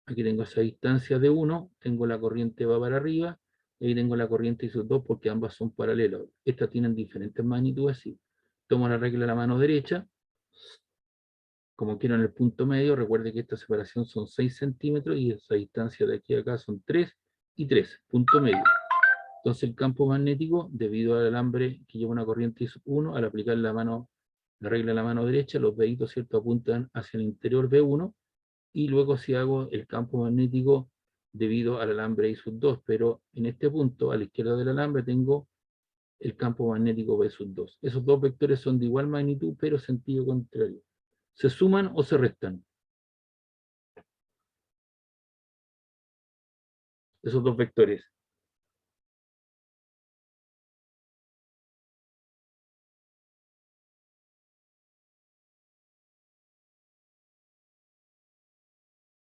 S1: aquí tengo esa distancia de 1, tengo la corriente va para arriba, y ahí tengo la corriente I sub 2 porque ambas son paralelas. Estas tienen diferentes magnitudes, sí. Tomo la regla de la mano derecha, como quiero en el punto medio, recuerde que esta separación son 6 centímetros y esa distancia de aquí a acá son 3 y 3, punto medio. Entonces el campo magnético, debido al alambre que lleva una corriente I sub 1, al aplicar la regla de la mano derecha, los deditos, ¿cierto?, apuntan hacia el interior B1, y luego si hago el campo magnético debido al alambre I sub 2, pero en este punto, a la izquierda del alambre, tengo el campo magnético B sub 2. Esos dos vectores son de igual magnitud, pero sentido contrario. ¿Se suman o se restan? Esos dos vectores.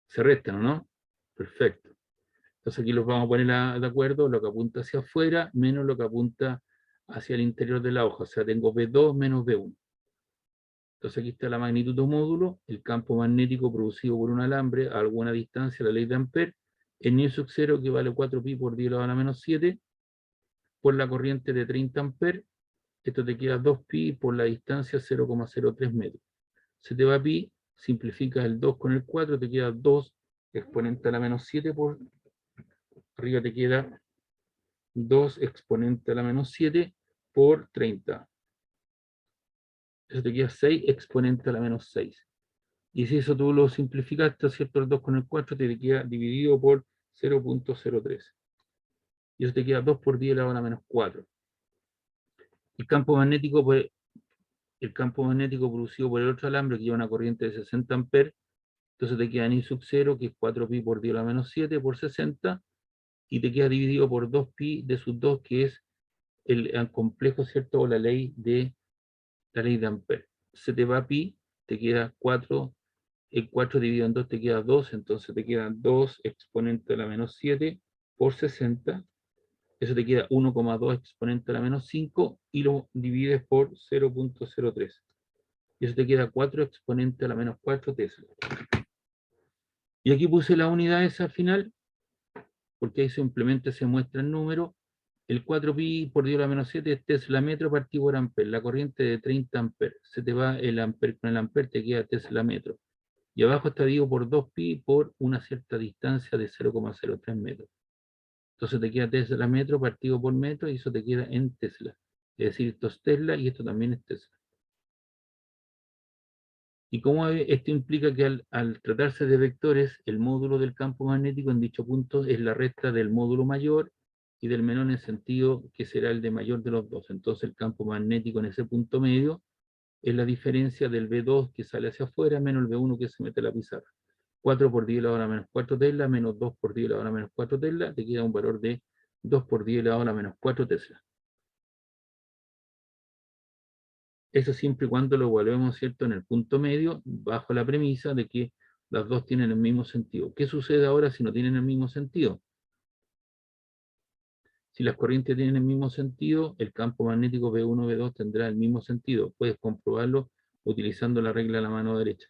S1: ¿Se restan o no? Perfecto. Entonces aquí los vamos a poner de acuerdo, lo que apunta hacia afuera menos lo que apunta hacia el interior de la hoja. O sea, tengo B2 menos B1. Entonces aquí está la magnitud de un módulo, el campo magnético producido por un alambre a alguna distancia, la ley de Ampère, en N sub 0 que vale 4pi por 10 elevado a la menos 7, por la corriente de 30 amperes, esto te queda 2pi por la distancia 0,03 metros. Se te va pi, simplificas el 2 con el 4, te queda 2 exponente a la menos 7 por arriba te queda 2 exponente a la menos 7 por 30. Eso te queda 6 exponente a la menos 6. Y si eso tú lo simplificaste, ¿cierto? El 2 con el 4 te queda dividido por 0,03. Y eso te queda 2 por 10 elevado a la menos 4. El campo magnético, pues, el campo magnético producido por el otro alambre que lleva una corriente de 60 amperes, entonces te queda Ni sub 0, que es 4pi por 10 a la menos 7 por 60, y te queda dividido por 2pi de sub 2, que es el complejo, ¿cierto? O la ley de Ampère. Se te va pi, te queda 4, el 4 dividido en 2 te queda 2, entonces te queda 2 exponente a la menos 7 por 60, eso te queda 1,2 exponente a la menos 5 y lo divides por 0,03. Y eso te queda 4 exponente a la menos 4 Tesla. Y aquí puse las unidades al final, porque ahí simplemente se muestra el número. El 4pi por 10 a la menos 7 es Tesla metro partido por amper. La corriente de 30 amperes. Se te va el amper con el amper, te queda Tesla metro. Y abajo está dividido por 2pi por una cierta distancia de 0,03 metros. Entonces te queda Tesla metro partido por metro y eso te queda en Tesla. Es decir, esto es Tesla y esto también es Tesla. Y como esto implica que al tratarse de vectores, el módulo del campo magnético en dicho punto es la recta del módulo mayor y del menor en el sentido que será el de mayor de los dos. Entonces el campo magnético en ese punto medio es la diferencia del B2 que sale hacia afuera menos el B1 que se mete a la pizarra. 4 por 10 elevado a la menos 4 Tesla menos 2 por 10 elevado a la menos 4 Tesla, te queda un valor de 2 por 10 elevado a la menos 4 Tesla. Eso siempre y cuando lo evaluemos, ¿cierto?, en el punto medio, bajo la premisa de que las dos tienen el mismo sentido. ¿Qué sucede ahora si no tienen el mismo sentido? Si las corrientes tienen el mismo sentido, el campo magnético B1, B2 tendrá el mismo sentido. Puedes comprobarlo utilizando la regla de la mano derecha.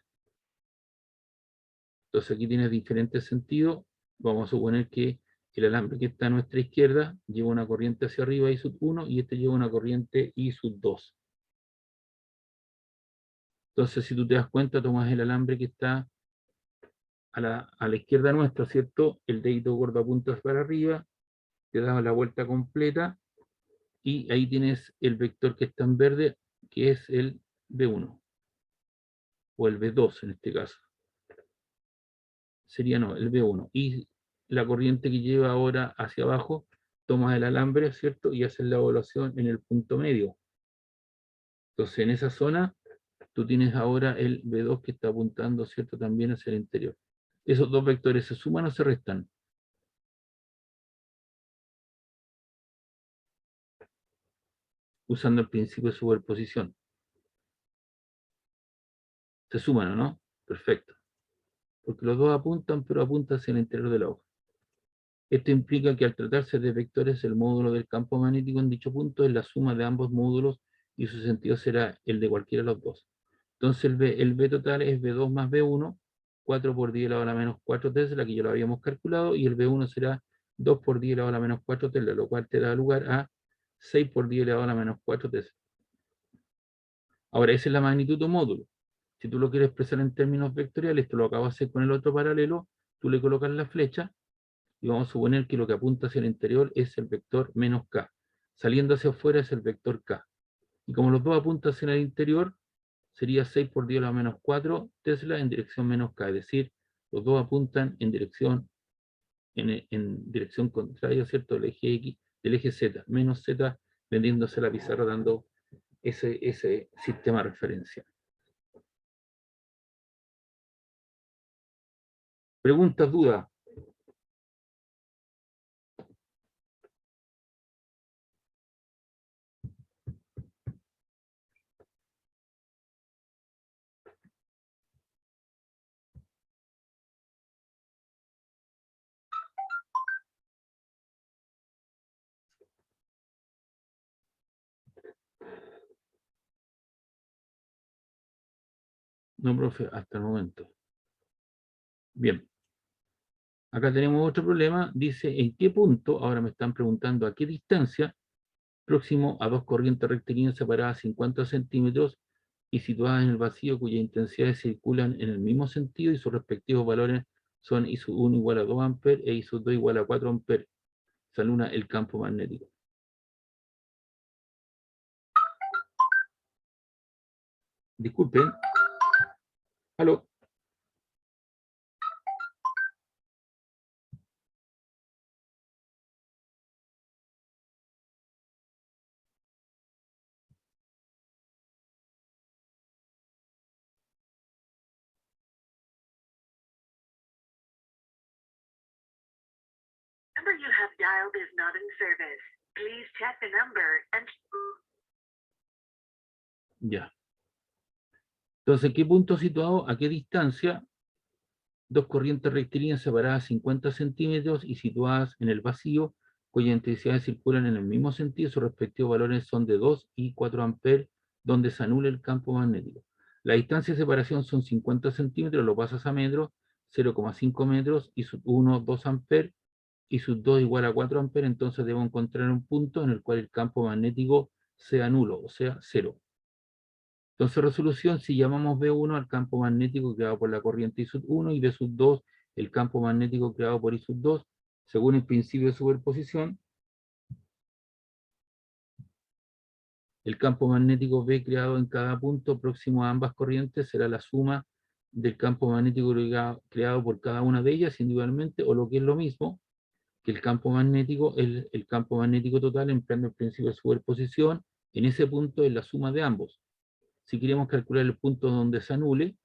S1: Entonces aquí tienes diferentes sentidos. Vamos a suponer que el alambre que está a nuestra izquierda lleva una corriente hacia arriba I sub 1 y este lleva una corriente I sub 2. Entonces, si tú te das cuenta, tomas el alambre que está a la izquierda nuestra, ¿cierto? El dedito gordo apunta para arriba, te das la vuelta completa y ahí tienes el vector que está en verde, que es el B1, o el B2 en este caso. Sería no, el B1. Y la corriente que lleva ahora hacia abajo, tomas el alambre, ¿cierto? Y haces la evaluación en el punto medio. Entonces, en esa zona, tú tienes ahora el B2 que está apuntando, ¿cierto? También hacia el interior. Esos dos vectores se suman o se restan. usando el principio de superposición. Se suman, ¿o no? Perfecto. Porque los dos apuntan, pero apuntan hacia el interior de la hoja. Esto implica que al tratarse de vectores, el módulo del campo magnético en dicho punto es la suma de ambos módulos y su sentido será el de cualquiera de los dos. Entonces el B total es B2 más B1, 4 por 10 a la hora menos 4 Tesla, que ya lo habíamos calculado, y el B1 será 2 por 10 a la hora menos 4 Tesla, lo cual te da lugar a 6 por 10 a la hora menos 4 Tesla. Ahora, esa es la magnitud de un módulo. Si tú lo quieres expresar en términos vectoriales, esto lo acabo de hacer con el otro paralelo, tú le colocas la flecha, y vamos a suponer que lo que apunta hacia el interior es el vector menos k. Saliendo hacia afuera es el vector k. Y como los dos apuntan hacia el interior, sería 6 por 10 a la menos 4 Tesla en dirección menos k. Es decir, los dos apuntan en dirección contraria, ¿cierto? Del eje X, del eje Z, menos Z, vendiéndose la pizarra, dando ese sistema de referencia. ¿Preguntas, dudas? No, profe, hasta el momento. Bien. Acá tenemos otro problema. Dice, ¿en qué punto? Ahora me están preguntando a qué distancia, próximo a dos corrientes rectilíneas separadas 50 centímetros y situadas en el vacío, cuyas intensidades circulan en el mismo sentido y sus respectivos valores son I sub 1 igual a 2 amperes e I sub 2 igual a 4 amperes. Se anula el campo magnético. Disculpen. ¿Aló?
S3: Number you have dialed is not in service. Please check the number and...
S1: Ya. Entonces, ¿qué punto situado? ¿A qué distancia? Dos corrientes rectilíneas separadas 50 centímetros y situadas en el vacío, cuyas intensidades circulan en el mismo sentido, sus respectivos valores son de 2 y 4 amperes, donde se anula el campo magnético. La distancia de separación son 50 centímetros, lo pasas a metros, 0,5 metros, y sub 1, 2 amperes, y sub 2 igual a 4 amperes, entonces debo encontrar un punto en el cual el campo magnético sea nulo, o sea, cero. Entonces, resolución, si llamamos B1 al campo magnético creado por la corriente I sub 1 y B sub 2 el campo magnético creado por I sub 2, según el principio de superposición, el campo magnético B creado en cada punto próximo a ambas corrientes será la suma del campo magnético creado por cada una de ellas individualmente, o lo que es lo mismo, que el campo magnético, el campo magnético total, empleando el principio de superposición, en ese punto es la suma de ambos. Si queremos calcular el punto donde se anule,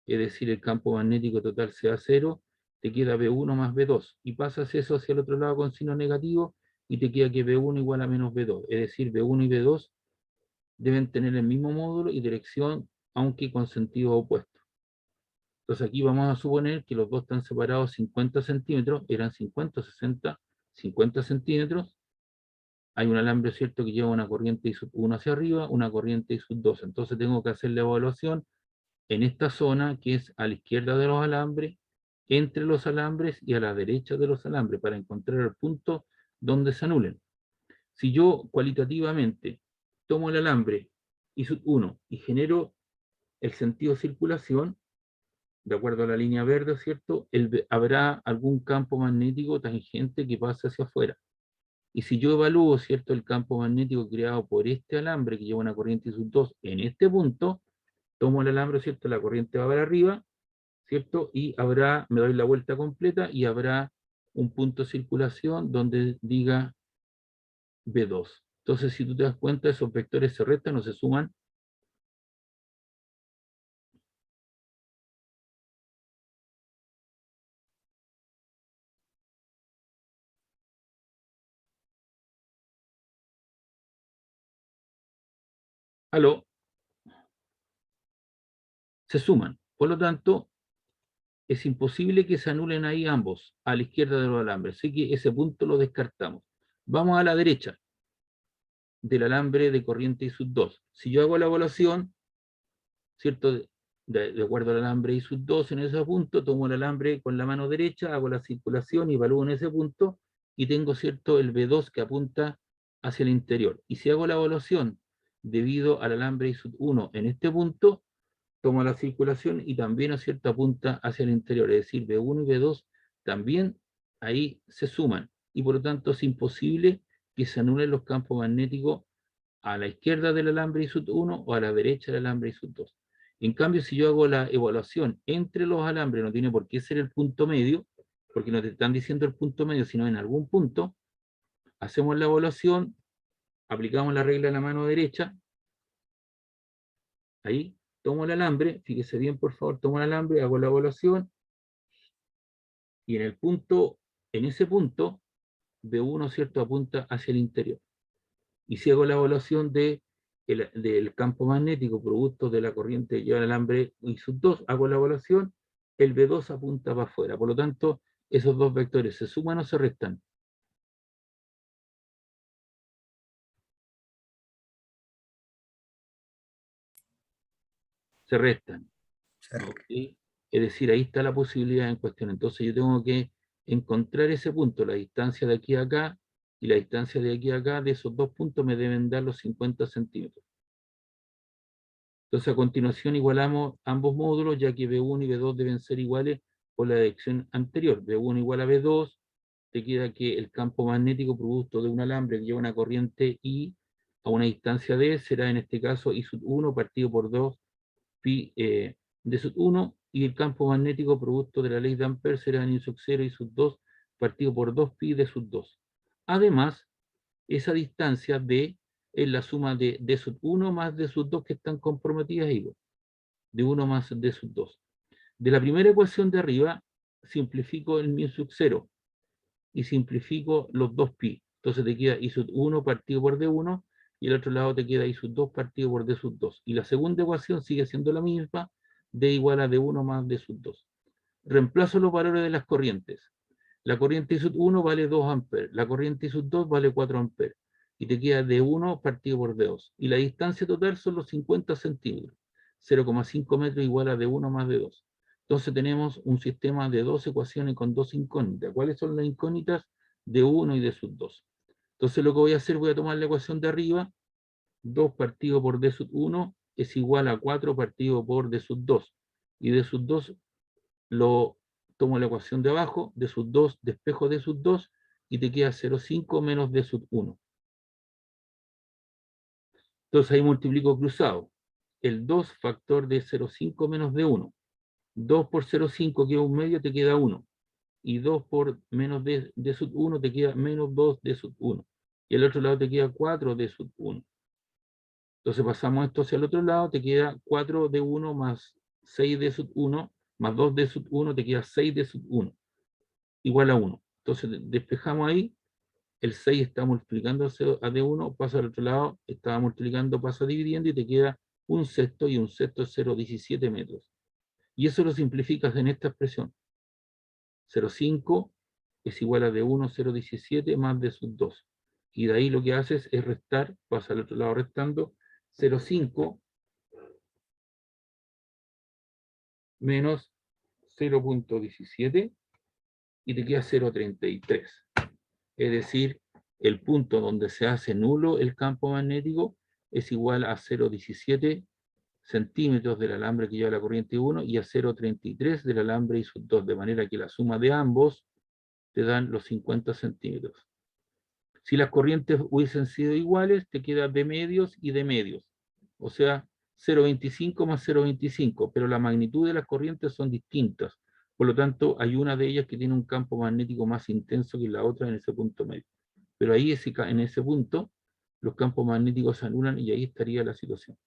S1: es decir, el campo magnético total sea cero, te queda B1 más B2, y pasas eso hacia el otro lado con signo negativo, y te queda que B1 igual a menos B2, es decir, B1 y B2 deben tener el mismo módulo y dirección, aunque con sentido opuesto. Entonces aquí vamos a suponer que los dos están separados 50 centímetros, eran 50, 60, 50 centímetros. Hay un alambre, ¿cierto?, que lleva una corriente I sub 1 hacia arriba, una corriente I sub 2. Entonces tengo que hacer la evaluación en esta zona que es a la izquierda de los alambres, entre los alambres y a la derecha de los alambres, para encontrar el punto donde se anulen. Si yo cualitativamente tomo el alambre I sub 1 y genero el sentido de circulación, de acuerdo a la línea verde, ¿cierto? Habrá algún campo magnético tangente que pase hacia afuera. Y si yo evalúo, ¿cierto?, el campo magnético creado por este alambre que lleva una corriente I sub 2 en este punto, tomo el alambre, ¿cierto? La corriente va para arriba, ¿cierto? Y me doy la vuelta completa y habrá un punto de circulación donde diga B2. Entonces, si tú te das cuenta, esos vectores se restan o se suman aló, se suman. Por lo tanto, es imposible que se anulen ahí ambos, a la izquierda de los alambres. Así que ese punto lo descartamos. Vamos a la derecha del alambre de corriente ISUT 2. Si yo hago la evaluación, ¿cierto? De acuerdo al alambre ISUT 2 en ese punto, tomo el alambre con la mano derecha, hago la circulación y evalúo en ese punto y tengo, ¿cierto?, el B2 que apunta hacia el interior. Y si hago la evaluación debido al alambre ISUT 1 en este punto, tomo la circulación y también, ¿cierto?, apunta hacia el interior, es decir, B1 y B2 también ahí se suman. Y por lo tanto es imposible que se anulen los campos magnéticos a la izquierda del alambre ISUT 1 o a la derecha del alambre ISUT 2. En cambio, si yo hago la evaluación entre los alambres, no tiene por qué ser el punto medio, porque no te están diciendo el punto medio, sino en algún punto, hacemos la evaluación, aplicamos la regla en la mano derecha, ahí tomo el alambre, fíjese bien por favor, tomo el alambre, hago la evaluación, y en el punto, en ese punto, B1, ¿cierto?, apunta hacia el interior. Y si hago la evaluación del campo magnético producto de la corriente que lleva el alambre ISUT 2, hago la evaluación, el B2 apunta para afuera. Por lo tanto, esos dos vectores se suman o se restan. Se restan. ¿Okay? Es decir, ahí está la posibilidad en cuestión. Entonces yo tengo que encontrar ese punto, la distancia de aquí a acá y la distancia de aquí a acá, de esos dos puntos me deben dar los 50 centímetros. Entonces a continuación igualamos ambos módulos, ya que B1 y B2 deben ser iguales por la dirección anterior. B1 igual a B2, te queda que el campo magnético producto de un alambre que lleva una corriente I a una distancia D será en este caso I sub 1 partido por 2 pi de sub 1, y el campo magnético producto de la ley de Ampère será en I sub 0 y sub 2 partido por 2 pi de sub 2. Además, esa distancia D es la suma de D sub 1 más D sub 2 que están comprometidas ahí, de 1 más D sub 2. De la primera ecuación de arriba, simplifico el mi sub 0 y simplifico los 2 pi. Entonces te queda I sub 1 partido por D1 y el otro lado te queda I sub 2 partido por D sub 2. Y la segunda ecuación sigue siendo la misma, D igual a D1 más D sub 2. Reemplazo los valores de las corrientes. La corriente I sub 1 vale 2 amperes, la corriente I sub 2 vale 4 amperes. Y te queda D1 partido por D2. Y la distancia total son los 50 centímetros. 0,5 metros igual a D1 más D2. Entonces tenemos un sistema de dos ecuaciones con dos incógnitas. ¿Cuáles son las incógnitas? D1 y D sub 2. Entonces lo que voy a hacer, voy a tomar la ecuación de arriba. 2 partido por D sub 1 es igual a 4 partido por D sub 2. Y D sub 2 lo tomo la ecuación de abajo, D sub 2, despejo D sub 2, y te queda 0,5 menos D sub 1. Entonces ahí multiplico cruzado. El 2 factor de 0,5 menos D1. 2 por 0,5 que es un medio, te queda 1. Y 2 por menos D sub 1 te queda menos 2 D sub 1. Y al otro lado te queda 4 D sub 1. Entonces pasamos esto hacia el otro lado, te queda 4 D 1 más 6 D sub 1 más 2 D sub 1, te queda 6 D sub 1 igual a 1. Entonces despejamos ahí, el 6 está multiplicándose a D1, pasa al otro lado, está multiplicando, pasa dividiendo y te queda un sexto, y un sexto es 0,17 metros. Y eso lo simplificas en esta expresión. 0,5 es igual a D1 0,17 más D sub 2. Y de ahí lo que haces es restar, pasa al otro lado restando, 0,5 menos 0,17 y te queda 0,33. Es decir, el punto donde se hace nulo el campo magnético es igual a 0,17 centímetros del alambre que lleva la corriente 1 y a 0,33 del alambre I sub 2, de manera que la suma de ambos te dan los 50 centímetros. Si las corrientes hubiesen sido iguales, te queda de medios y de medios. O sea, 0,25 más 0,25, pero la magnitud de las corrientes son distintas. Por lo tanto, hay una de ellas que tiene un campo magnético más intenso que la otra en ese punto medio. Pero ahí en ese punto, los campos magnéticos se anulan y ahí estaría la situación.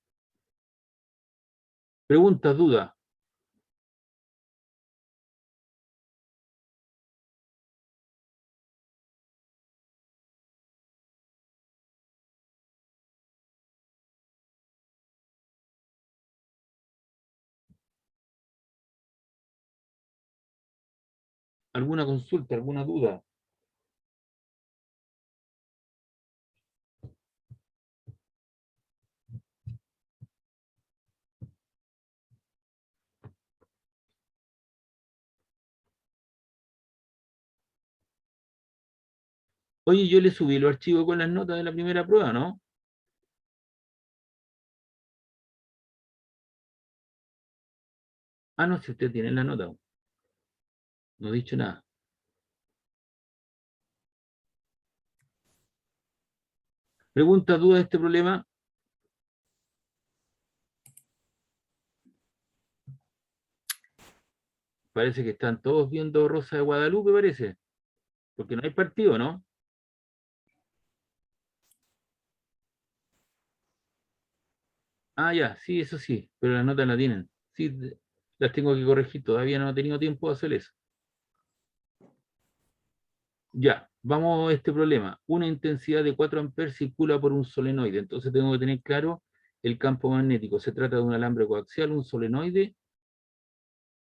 S1: ¿Preguntas, dudas? ¿Alguna consulta, alguna duda? Oye, yo le subí los archivos con las notas de la primera prueba, ¿no? Ah, no, si usted tiene la nota. No he dicho nada. ¿Pregunta, duda de este problema? Parece que están todos viendo Rosa de Guadalupe, parece. Porque no hay partido, ¿no? Ah, ya, sí, eso sí, pero las notas la tienen. Sí, las tengo que corregir, todavía no he tenido tiempo de hacer eso. Ya, vamos a este problema. Una intensidad de 4 amperes circula por un solenoide, entonces tengo que tener claro el campo magnético. Se trata de un alambre coaxial, un solenoide,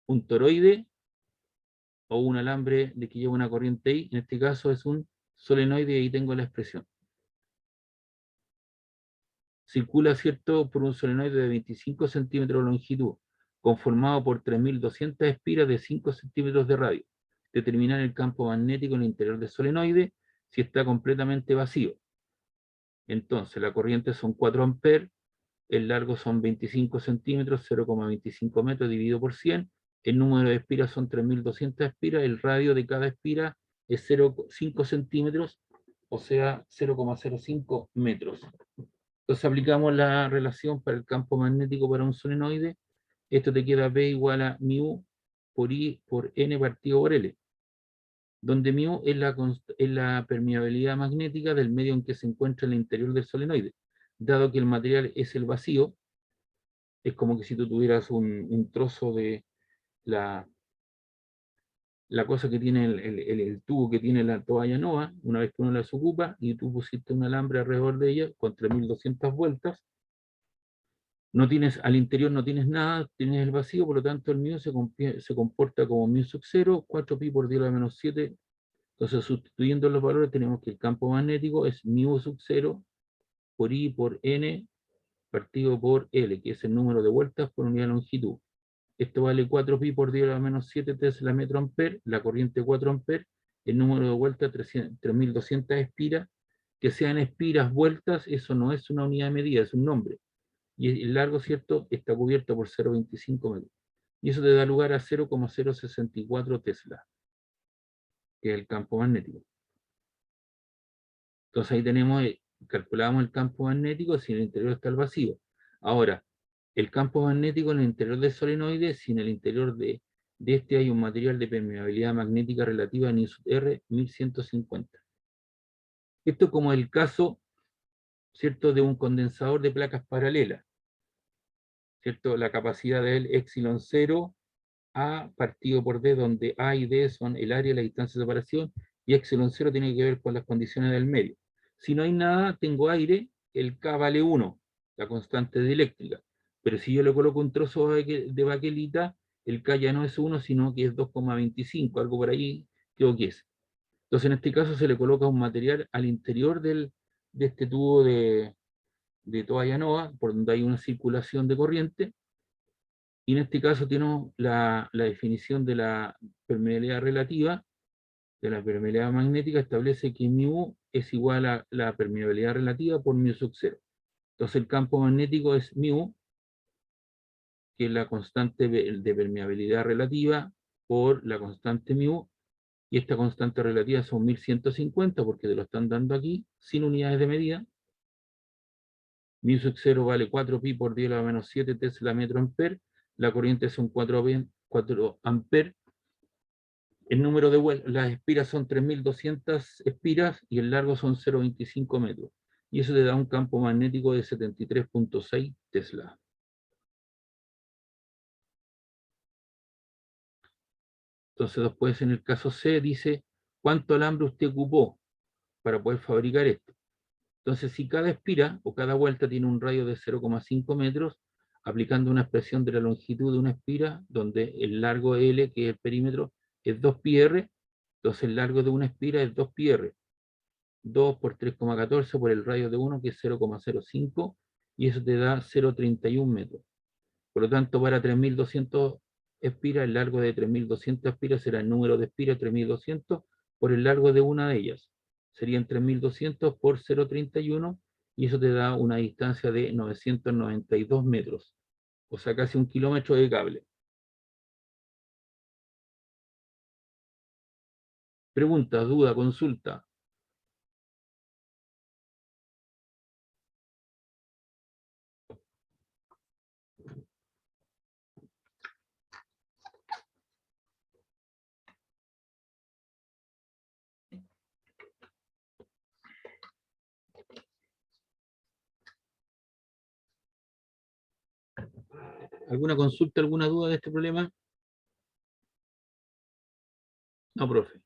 S1: un toroide o un alambre de que lleva una corriente I. En este caso es un solenoide y ahí tengo la expresión. Circula, ¿cierto?, por un solenoide de 25 centímetros de longitud, conformado por 3.200 espiras de 5 centímetros de radio. Determinar el campo magnético en el interior del solenoide si está completamente vacío. Entonces, la corriente son 4 amperes, el largo son 25 centímetros, 0,25 metros dividido por 100, el número de espiras son 3.200 espiras, el radio de cada espira es 0,5 centímetros, o sea, 0,05 metros. Entonces aplicamos la relación para el campo magnético para un solenoide. Esto te queda P igual a μ por I por N partido por L, donde μ es la permeabilidad magnética del medio en que se encuentra el interior del solenoide. Dado que el material es el vacío, es como que si tú tuvieras un trozo de la cosa que tiene el tubo que tiene la toalla NOA, una vez que uno la desocupa, y tú pusiste un alambre alrededor de ella con 3.200 vueltas, no tienes, al interior no tienes nada, tienes el vacío, por lo tanto el μ se comporta como μ sub 0, 4pi por 10 a la menos 7. Entonces, sustituyendo los valores, tenemos que el campo magnético es μ sub 0 por I por N partido por L, que es el número de vueltas por unidad de longitud. Esto vale 4pi por 10 a la menos 7 tesla metro amper, la corriente 4 amperes, el número de vueltas 3.200 espiras, que sean espiras, vueltas, eso no es una unidad de medida, es un nombre. Y el largo, ¿cierto?, está cubierto por 0,25 metros. Y eso te da lugar a 0,064 Tesla, que es el campo magnético. Entonces ahí tenemos, calculamos el campo magnético si en el interior está el vacío. Ahora, el campo magnético en el interior del solenoide, si en el interior de este hay un material de permeabilidad magnética relativa en R 1150. Esto es como el caso, ¿cierto?, de un condensador de placas paralelas, ¿cierto? La capacidad de él, epsilon 0, A partido por D, donde A y D son el área y la distancia de separación, y epsilon 0 tiene que ver con las condiciones del medio. Si no hay nada, tengo aire, el K vale 1, la constante dieléctrica. Pero si yo le coloco un trozo de baquelita, el K ya no es 1, sino que es 2,25, algo por ahí creo que es. Entonces en este caso se le coloca un material al interior de este tubo de toalla NOA, por donde hay una circulación de corriente, y en este caso tenemos la definición de la permeabilidad relativa, de la permeabilidad magnética, establece que μ es igual a la permeabilidad relativa por μ sub 0. Entonces el campo magnético es μ, que es la constante de permeabilidad relativa, por la constante μ, y esta constante relativa son 1150, porque te lo están dando aquí, sin unidades de medida. μ sub 0 vale 4pi por 10 a la menos 7 tesla metro amper, la corriente son 4 amper, el número de vueltas, las espiras son 3.200 espiras y el largo son 0,25 metros. Y eso te da un campo magnético de 73,6 Tesla. Entonces después en el caso C dice, ¿cuánto alambre usted ocupó para poder fabricar esto? Entonces si cada espira o cada vuelta tiene un radio de 0,5 metros, aplicando una expresión de la longitud de una espira, donde el largo L, que es el perímetro, es 2πr, entonces el largo de una espira es 2πr. 2 por 3,14 por el radio de 1, que es 0,05, y eso te da 0,31 metros. Por lo tanto, para 3200 espiras, el largo de 3200 espiras será el número de espiras 3200 por el largo de una de ellas. Serían 3200 por 0,31 y eso te da una distancia de 992 metros. O sea, casi 1 kilómetro de cable. Pregunta, duda, consulta. ¿Alguna consulta, alguna duda de este problema? No, profe.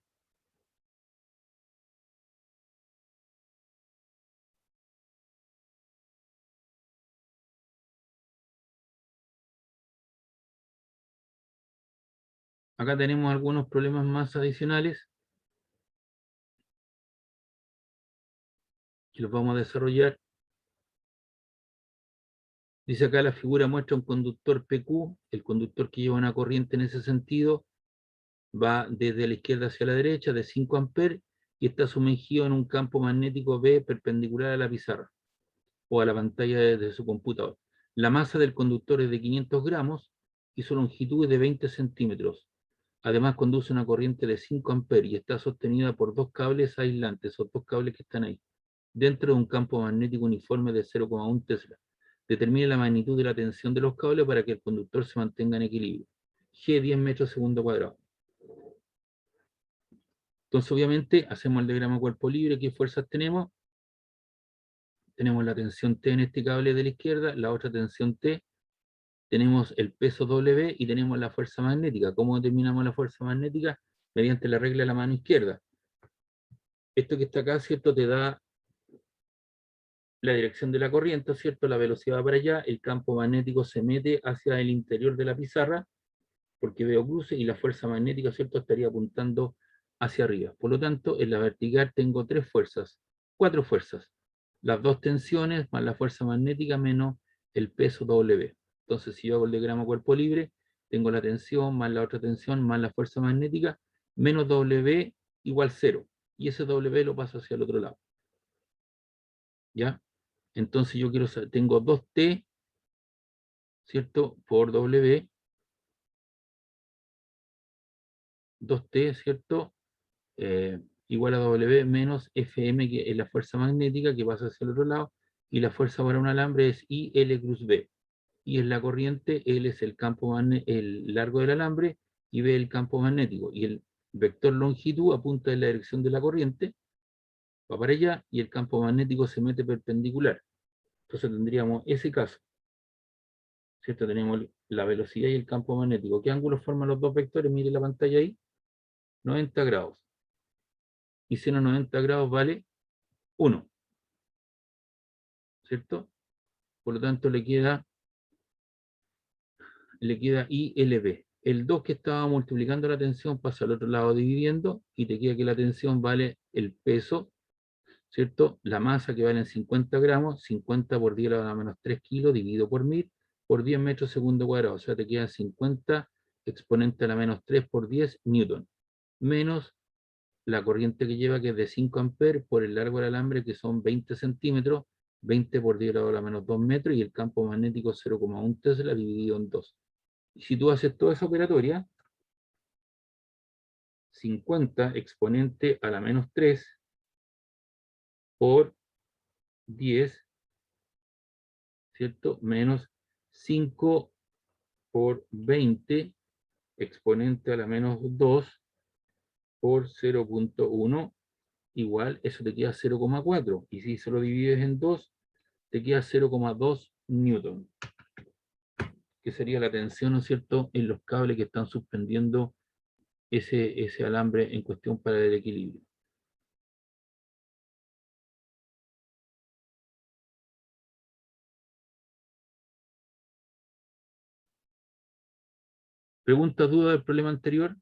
S1: Acá tenemos algunos problemas más adicionales que los vamos a desarrollar. Dice acá la figura muestra un conductor PQ, el conductor que lleva una corriente en ese sentido, va desde la izquierda hacia la derecha de 5 amperes y está sumergido en un campo magnético B perpendicular a la pizarra o a la pantalla de su computador. La masa del conductor es de 500 gramos y su longitud es de 20 centímetros. Además conduce una corriente de 5 amperes y está sostenida por 2 cables aislantes, esos 2 cables que están ahí, dentro de un campo magnético uniforme de 0,1 Tesla. Determine la magnitud de la tensión de los cables para que el conductor se mantenga en equilibrio. G 10 metros segundo cuadrado. Entonces, obviamente, hacemos el diagrama cuerpo libre. ¿Qué fuerzas tenemos? Tenemos la tensión T en este cable de la izquierda, la otra tensión T, tenemos el peso W y tenemos la fuerza magnética. ¿Cómo determinamos la fuerza magnética? Mediante la regla de la mano izquierda. Esto que está acá, ¿cierto? Te da la dirección de la corriente, ¿cierto? La velocidad va para allá, el campo magnético se mete hacia el interior de la pizarra, porque veo cruces, y la fuerza magnética, ¿cierto? Estaría apuntando hacia arriba. Por lo tanto, en la vertical tengo 4 fuerzas. Las 2 tensiones más la fuerza magnética menos el peso W. Entonces, si yo hago el diagrama cuerpo libre, tengo la tensión más la otra tensión más la fuerza magnética menos W igual 0. Y ese W lo paso hacia el otro lado. ¿Ya? Entonces yo quiero saber, tengo 2T, ¿cierto? Por W, 2T, ¿cierto? Igual a W menos Fm, que es la fuerza magnética que pasa hacia el otro lado, y la fuerza para un alambre es IL cruz B. I es la corriente, L es el campo el largo del alambre, y B el campo magnético. Y el vector longitud apunta en la dirección de la corriente, va para allá, y el campo magnético se mete perpendicular. Entonces tendríamos ese caso, ¿cierto? Tenemos la velocidad y el campo magnético. ¿Qué ángulo forman los dos vectores? Mire la pantalla ahí, 90 grados. Y seno 90 grados vale 1, ¿cierto? Por lo tanto le queda ILB. El 2 que estaba multiplicando la tensión pasa al otro lado dividiendo y te queda que la tensión vale el peso, ¿cierto? La masa que vale en 50 gramos, 50 por 10 a la menos 3 kilos dividido por 1000 por 10 metros segundo cuadrado. O sea, te queda 50 exponente a la menos 3 por 10 newton. Menos la corriente que lleva, que es de 5 amperes, por el largo del alambre, que son 20 centímetros, 20 por 10 a la menos 2 metros, y el campo magnético 0,1 Tesla dividido en 2. Y si tú haces toda esa operatoria, 50 exponente a la menos 3 por 10, ¿cierto? Menos 5 por 20 exponente a la menos 2 por 0,1 igual, eso te queda 0,4. Y si solo divides en 2, te queda 0,2 newton, que sería la tensión, ¿no es cierto?, en los cables que están suspendiendo ese alambre en cuestión para el equilibrio. ¿Preguntas, dudas del problema anterior?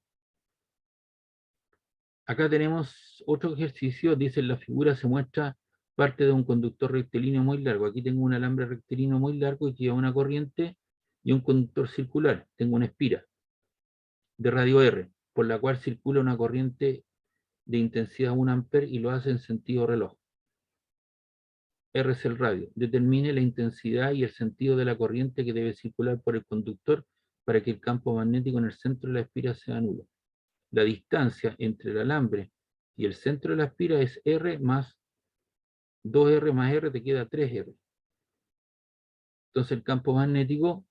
S1: Acá tenemos otro ejercicio, dice en la figura se muestra parte de un conductor rectilíneo muy largo. Aquí tengo un alambre rectilíneo muy largo y lleva una corriente y un conductor circular. Tengo una espira de radio R, por la cual circula una corriente de intensidad 1 amper y lo hace en sentido reloj. R es el radio. Determine la intensidad y el sentido de la corriente que debe circular por el conductor para que el campo magnético en el centro de la espira sea nulo. La distancia entre el alambre y el centro de la espira es R más 2R más R, te queda 3R. Entonces el campo magnético,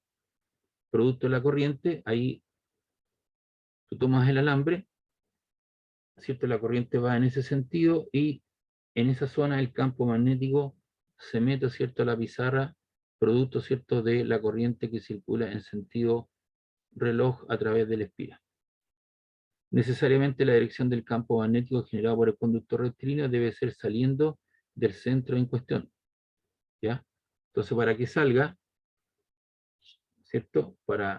S1: producto de la corriente, ahí tú tomas el alambre, ¿cierto? La corriente va en ese sentido y en esa zona el campo magnético se mete, ¿cierto?, a la pizarra, producto, ¿cierto?, de la corriente que circula en sentido reloj a través de la espira. Necesariamente la dirección del campo magnético generado por el conductor rectilíneo debe ser saliendo del centro en cuestión, ¿ya? Entonces, para que salga, ¿cierto?,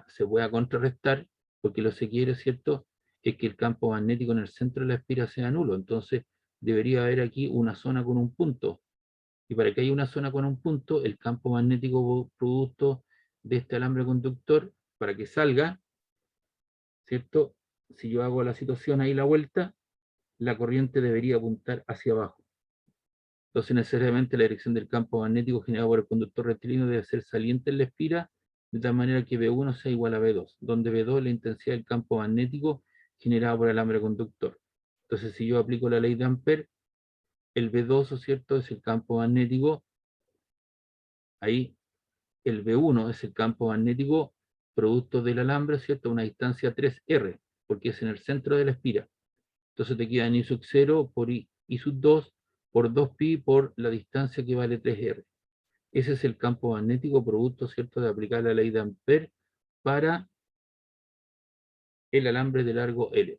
S1: se pueda contrarrestar, porque lo que se quiere, ¿cierto?, es que el campo magnético en el centro de la espira sea nulo. Entonces, debería haber aquí una zona con un punto. Y para que haya una zona con un punto, el campo magnético producto de este alambre conductor, para que salga, ¿cierto? Si yo hago la situación ahí la vuelta, la corriente debería apuntar hacia abajo. Entonces, necesariamente la dirección del campo magnético generado por el conductor rectilíneo debe ser saliente en la espira, de tal manera que V1 sea igual a V2, donde V2 es la intensidad del campo magnético generado por el alambre conductor. Entonces, si yo aplico la ley de Ampère, el V2, ¿cierto?, es el campo magnético, ahí el V1 es el campo magnético producto del alambre, ¿cierto?, a una distancia 3R, porque es en el centro de la espira. Entonces te queda I sub 0 por I sub 2 por 2pi por la distancia que vale 3R. Ese es el campo magnético producto, ¿cierto?, de aplicar la ley de Ampère para el alambre de largo L.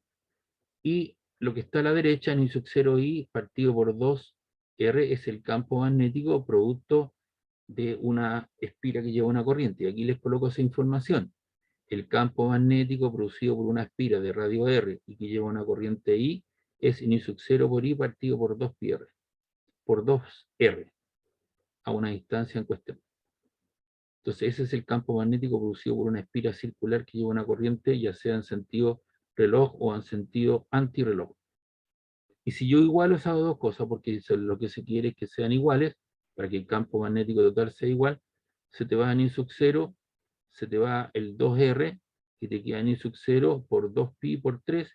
S1: Y lo que está a la derecha, I sub 0I partido por 2R, es el campo magnético producto de una espira que lleva una corriente. Y aquí les coloco esa información. El campo magnético producido por una espira de radio R y que lleva una corriente I es I sub 0 por I partido por 2πr, por 2R, a una distancia en cuestión. Entonces ese es el campo magnético producido por una espira circular que lleva una corriente, ya sea en sentido reloj o en sentido antirreloj. Y si yo igualo esas dos cosas, porque lo que se quiere es que sean iguales, para que el campo magnético total sea igual, se te va en I sub 0, se te va el 2R, y te queda en I sub 0 por 2pi por 3,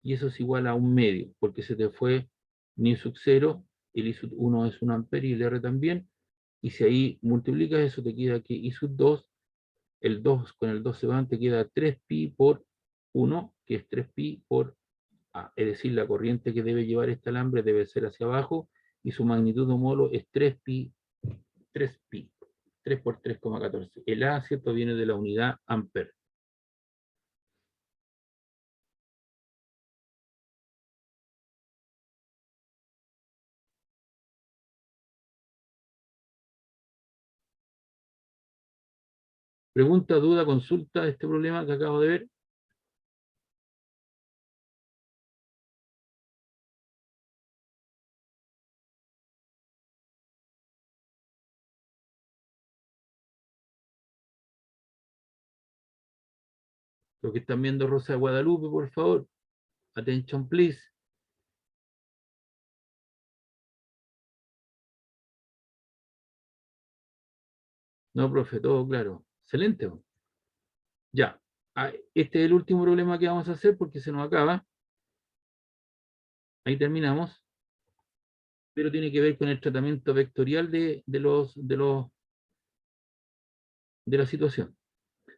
S1: y eso es igual a un medio, porque se te fue I sub 0, el I sub 1 es 1 amperio y el R también, y si ahí multiplicas eso, te queda que I sub 2, el 2 con el 2 se van, te queda 3pi por 1, que es 3pi por A. Es decir, la corriente que debe llevar este alambre debe ser hacia abajo, y su magnitud de molo es 3pi, 3 por 3,14. El A, ¿cierto?, viene de la unidad amper. Pregunta, duda, consulta de este problema que acabo de ver. Los que están viendo Rosa de Guadalupe, por favor. Attention, please. No, profe, todo claro. Excelente. Ya. Este es el último problema que vamos a hacer porque se nos acaba. Ahí terminamos. Pero tiene que ver con el tratamiento vectorial de la situación.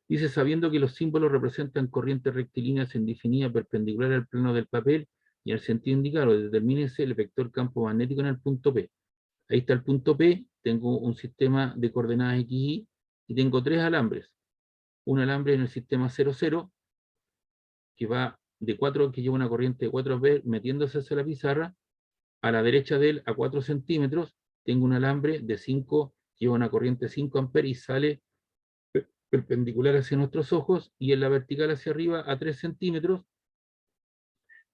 S1: Dice, sabiendo que los símbolos representan corrientes rectilíneas indefinidas perpendicular al plano del papel y en el sentido indicado, determínese el vector campo magnético en el punto P. Ahí está el punto P, tengo un sistema de coordenadas X, y tengo tres alambres. Un alambre en el sistema 00, que va de 4, que lleva una corriente de 4B metiéndose hacia la pizarra. A la derecha de él, a 4 centímetros, tengo un alambre de 5, que lleva una corriente de 5 amperes y sale perpendicular hacia nuestros ojos, y en la vertical hacia arriba a 3 centímetros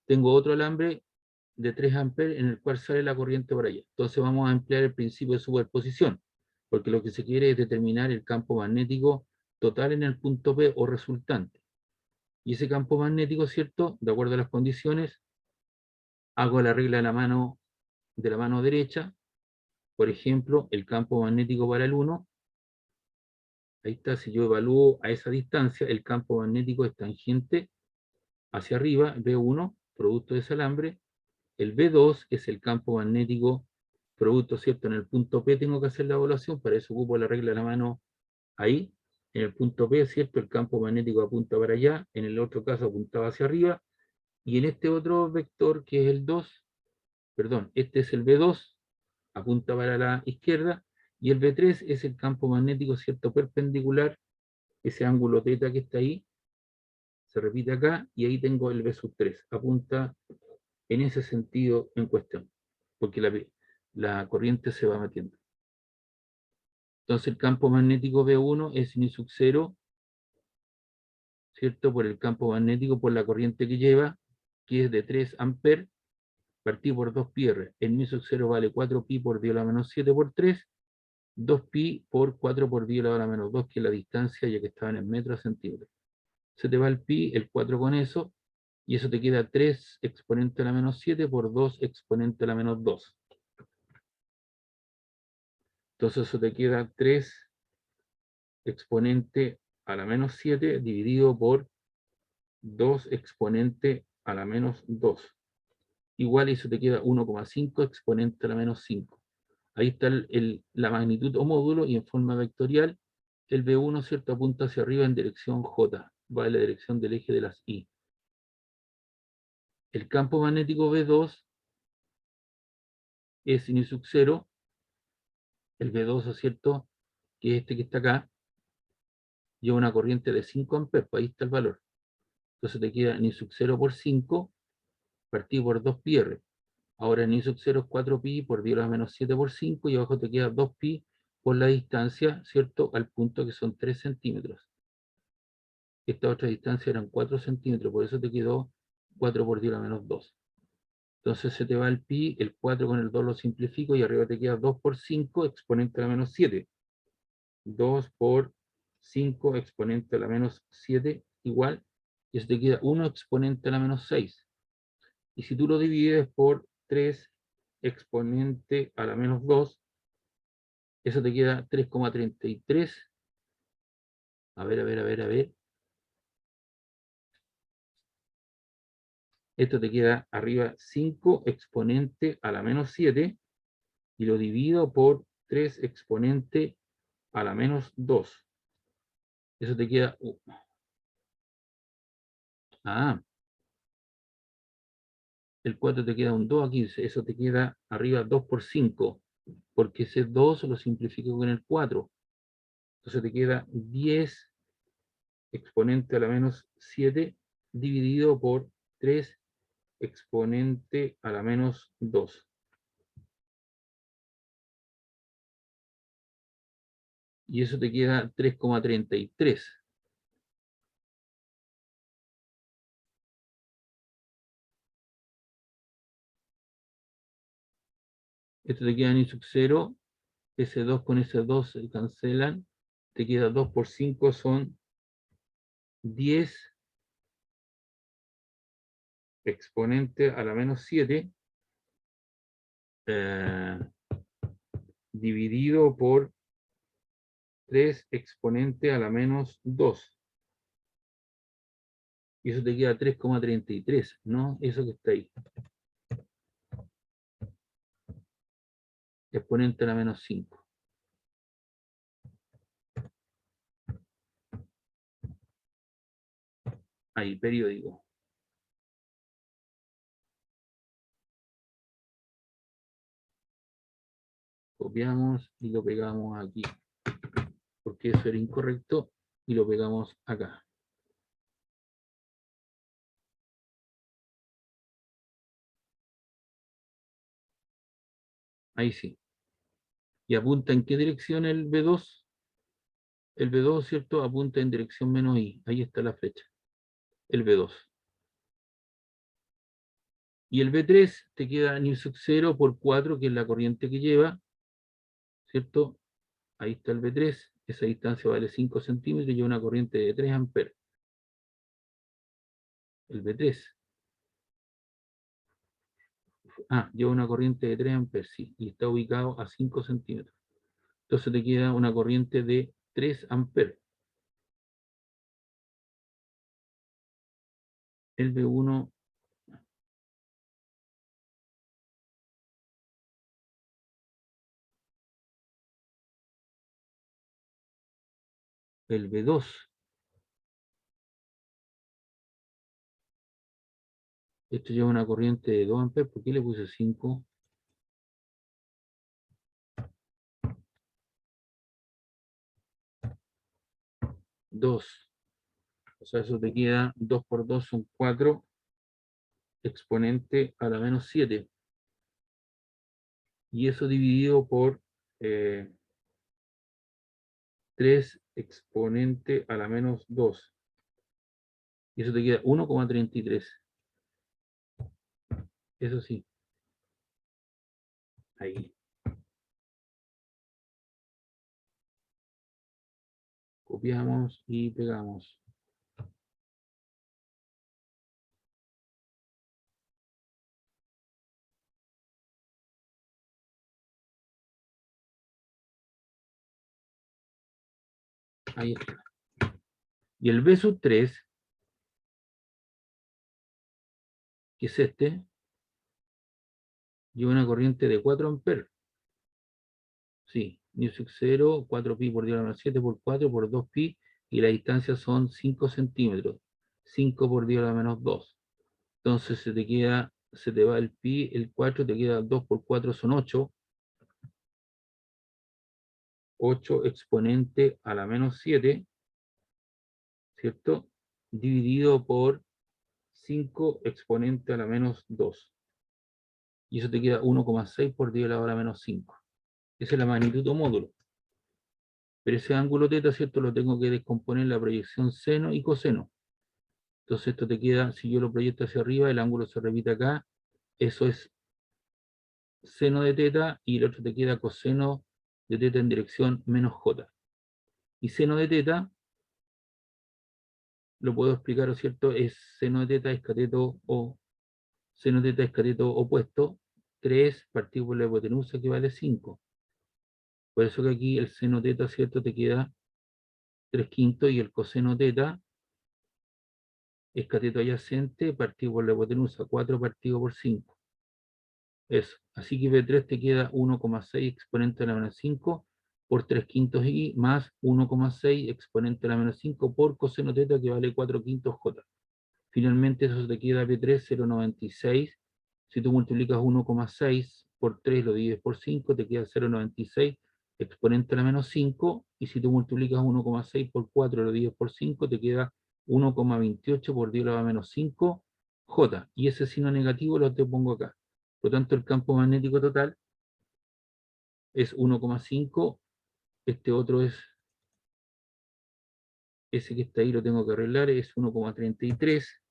S1: tengo otro alambre de 3 amperes en el cual sale la corriente por allá. Entonces vamos a emplear el principio de superposición, porque lo que se quiere es determinar el campo magnético total en el punto P o resultante. Y ese campo magnético, ¿cierto? De acuerdo a las condiciones, hago la regla de la mano derecha. Por ejemplo, el campo magnético para el 1, ahí está, si yo evalúo a esa distancia, el campo magnético es tangente hacia arriba, B1, producto de ese alambre. El B2 es el campo magnético producto, ¿cierto? En el punto P tengo que hacer la evaluación, para eso ocupo la regla de la mano ahí. En el punto P, ¿cierto? El campo magnético apunta para allá, en el otro caso apuntaba hacia arriba, y en este otro vector que es el 2, perdón, este es el B2, apunta para la izquierda, y el B3 es el campo magnético, ¿cierto? Perpendicular, ese ángulo θ que está ahí, se repite acá, y ahí tengo el B sub 3, apunta en ese sentido en cuestión, porque la corriente se va metiendo. Entonces el campo magnético B1 es sin sub 0, ¿cierto? Por el campo magnético, por la corriente que lleva, que es de 3 amperes, partido por 2 pi r. El mi sub 0 vale 4 pi por 10 a la menos 7 por 3, 2 pi por 4 por 10 a la menos 2, que es la distancia, ya que estaban en metros a centímetros. Se te va el pi, el 4 con eso, y eso te queda 3 exponente a la menos 7 por 2 exponente a la menos 2. Entonces eso te queda 3 exponente a la menos 7 dividido por 2 exponente a la menos 2. Igual eso te queda 1,5 exponente a la menos 5. Ahí está la magnitud o módulo, y en forma vectorial el B1, ¿cierto? Apunta hacia arriba en dirección J, va en la dirección del eje de las Y. El campo magnético B2 es sin sub 0, el B2, ¿cierto? Que es este que está acá, lleva una corriente de 5 amperes, ahí está el valor. Entonces te queda ni sub 0 por 5, partido por 2 pi r. Ahora ni sub 0 es 4 pi por 10 a la menos 7 por 5, y abajo te queda 2 pi por la distancia, ¿cierto? Al punto, que son 3 centímetros. Esta otra distancia eran 4 centímetros, por eso te quedó 4 por 10 a la menos 2. Entonces se te va el pi, el 4 con el 2 lo simplifico, y arriba te queda 2 por 5 exponente a la menos 7. 2 por 5 exponente a la menos 7 igual, y eso te queda 1 exponente a la menos 6. Y si tú lo divides por 3 exponente a la menos 2, eso te queda 3,33. A ver. Esto te queda arriba 5 exponente a la menos 7, y lo divido por 3 exponente a la menos 2. Eso te queda... el 4 te queda un 2 aquí, eso te queda arriba 2 por 5, porque ese 2 lo simplifico con el 4. Entonces te queda 10 exponente a la menos 7 dividido por 3 exponente a la menos 2. Y eso te queda 3,33. Esto te queda ni sub 0, ese 2 con ese 2 se cancelan, te queda 2 por 5, son 10 exponente a la menos 7, dividido por 3 exponente a la menos 2. Y eso te queda 3,33, ¿no? Eso que está ahí. Exponente a la menos 5. Ahí, periódico. Copiamos y lo pegamos aquí, porque eso era incorrecto, y lo pegamos acá. Ahí sí. ¿Y apunta en qué dirección el B2? El B2, ¿cierto? Apunta en dirección menos I. Ahí está la flecha. El B2. Y el B3 te queda nu sub 0 por 4, que es la corriente que lleva, ¿cierto? Ahí está el B3, esa distancia vale 5 centímetros y lleva una corriente de 3 amperes. El B3. Lleva una corriente de 3 amperes, sí, y está ubicado a 5 centímetros. Entonces te queda una corriente de 3 amperes. El B1 el B2 esto lleva una corriente de 2 amperes. ¿Por qué le puse 5? 2. O sea, eso te queda 2 por 2 son 4 exponente a la menos 7. Y eso dividido por 3 exponente a la menos 2. Y eso te queda 1,33. Eso sí. Ahí. Copiamos y pegamos. Ahí está. Y el B sub 3, que es este, lleva una corriente de 4 amperes. Sí, nu sub 0, 4pi por 10 a la menos 7 por 4 por 2pi, y la distancia son 5 centímetros. 5 por 10 a la menos 2. Entonces se te va el pi, el 4, te queda 2 por 4 son 8. 8 exponente a la menos 7, ¿cierto? Dividido por 5 exponente a la menos 2. Y eso te queda 1,6 por 10 a la hora menos 5. Esa es la magnitud o módulo. Pero ese ángulo teta, ¿cierto? Lo tengo que descomponer en la proyección seno y coseno. Entonces esto te queda, si yo lo proyecto hacia arriba, el ángulo se repite acá. Eso es seno de teta, y el otro te queda coseno de teta en dirección menos j. Y seno de teta, lo puedo explicar, ¿no es cierto? Es seno de teta es cateto o seno de teta es cateto opuesto, 3 partido por la hipotenusa, que vale 5. Por eso que aquí el seno teta, ¿cierto? Te queda 3/5, y el coseno teta es cateto adyacente partido por la hipotenusa, 4 partido por 5. Eso. Así que B3 te queda 1,6 exponente a la menos 5 por 3/5 i más 1,6 exponente a la menos 5 por coseno teta, que vale 4/5 j. Finalmente eso te queda B3 0,96. Si tú multiplicas 1,6 por 3, lo divides por 5, te queda 0,96 exponente a la menos 5. Y si tú multiplicas 1,6 por 4, lo divides por 5, te queda 1,28 por 10 a la menos 5 j. Y ese signo negativo lo te pongo acá. Por lo tanto, el campo magnético total es 1,5. Este otro es, ese que está ahí lo tengo que arreglar, es 1,33.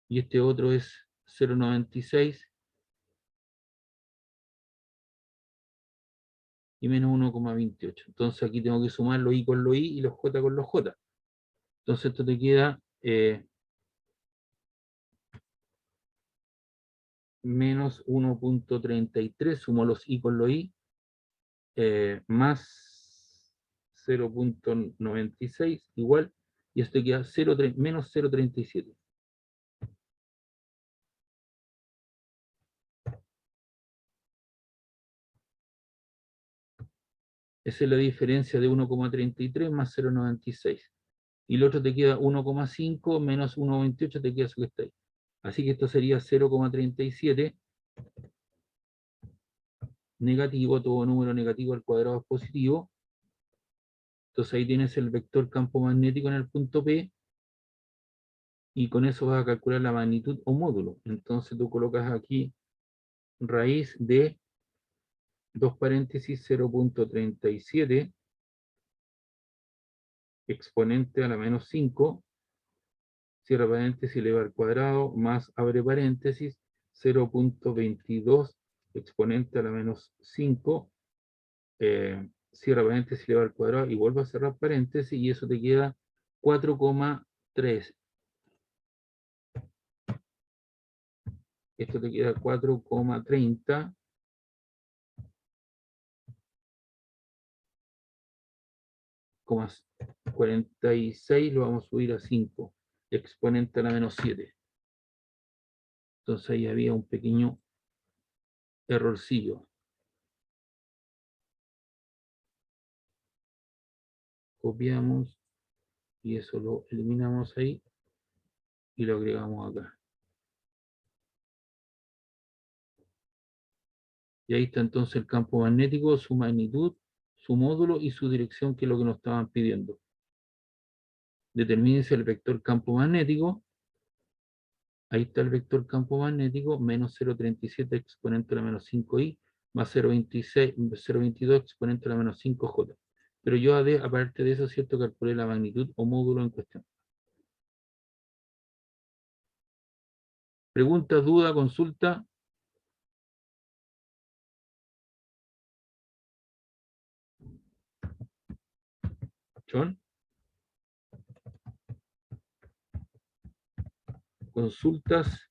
S1: Y este otro es 0,96 y menos 1,28. Entonces aquí tengo que sumar los i con los i y los j con los j. Entonces esto te queda menos 1,33, sumo los i con los i, más 0,96 igual, y esto te queda menos 0,37. Esa es la diferencia de 1,33 más 0,96. Y el otro te queda 1,5 menos 1,28, te queda eso que está ahí. Así que esto sería 0,37 negativo, todo número negativo al cuadrado es positivo. Entonces ahí tienes el vector campo magnético en el punto P, y con eso vas a calcular la magnitud o módulo. Entonces tú colocas aquí raíz de 2 paréntesis 0,37 exponente a la menos 5, cierra paréntesis, elevado al cuadrado, más abre paréntesis, 0.22 exponente a la menos 5, cierra paréntesis, elevado al cuadrado y vuelve a cerrar paréntesis y eso te queda 4,3. Esto te queda 4,30. 46 lo vamos a subir a 5, exponente a la menos 7. Entonces ahí había un pequeño errorcillo. Copiamos y eso lo eliminamos ahí y lo agregamos acá. Y ahí está entonces el campo magnético, su magnitud, su módulo y su dirección, que es lo que nos estaban pidiendo. Determínese el vector campo magnético. Ahí está el vector campo magnético, menos 0,37 exponente a la menos 5i, más 0,22 exponente a la menos 5j. Pero yo, aparte de eso, ¿cierto? Calculé la magnitud o módulo en cuestión. Pregunta, duda, consulta. John. Consultas.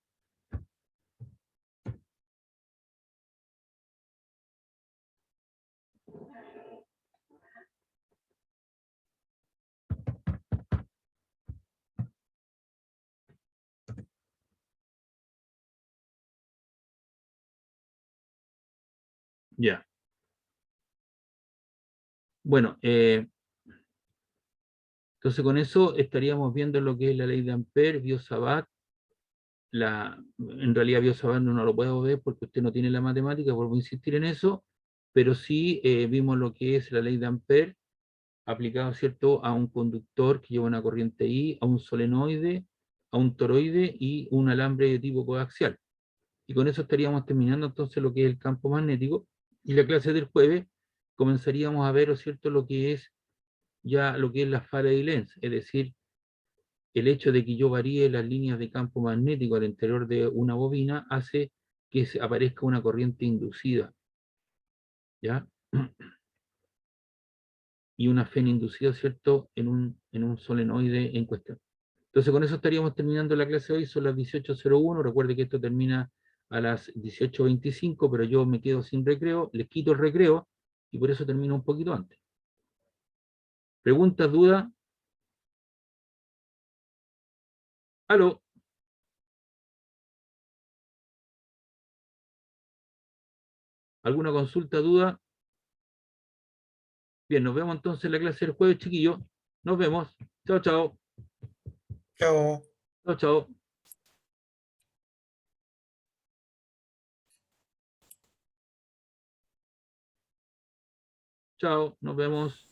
S1: Ya. Bueno, entonces con eso estaríamos viendo lo que es la ley de Ampère, Biot-Savart. En realidad Biot-Savart no lo puedo ver porque usted no tiene la matemática, vuelvo a insistir en eso, pero sí vimos lo que es la ley de Ampère aplicado, ¿cierto?, a un conductor que lleva una corriente I, a un solenoide, a un toroide y un alambre de tipo coaxial. Y con eso estaríamos terminando entonces lo que es el campo magnético, y la clase del jueves comenzaríamos a ver, ¿cierto?, lo que es ya lo que es la Faraday-Lenz, es decir, el hecho de que yo varíe las líneas de campo magnético al interior de una bobina hace que aparezca una corriente inducida, ¿ya? Y una FEN inducida, ¿cierto?, en un solenoide en cuestión. Entonces con eso estaríamos terminando la clase de hoy, son las 18:01, recuerde que esto termina a las 18:25, pero yo me quedo sin recreo, les quito el recreo y por eso termino un poquito antes. ¿Preguntas, dudas? ¿Aló? ¿Alguna consulta, duda? Bien, nos vemos entonces en la clase del jueves, chiquillos. Nos vemos. Chao, chao.
S2: Chao.
S1: Chao, chao. Chao, nos vemos.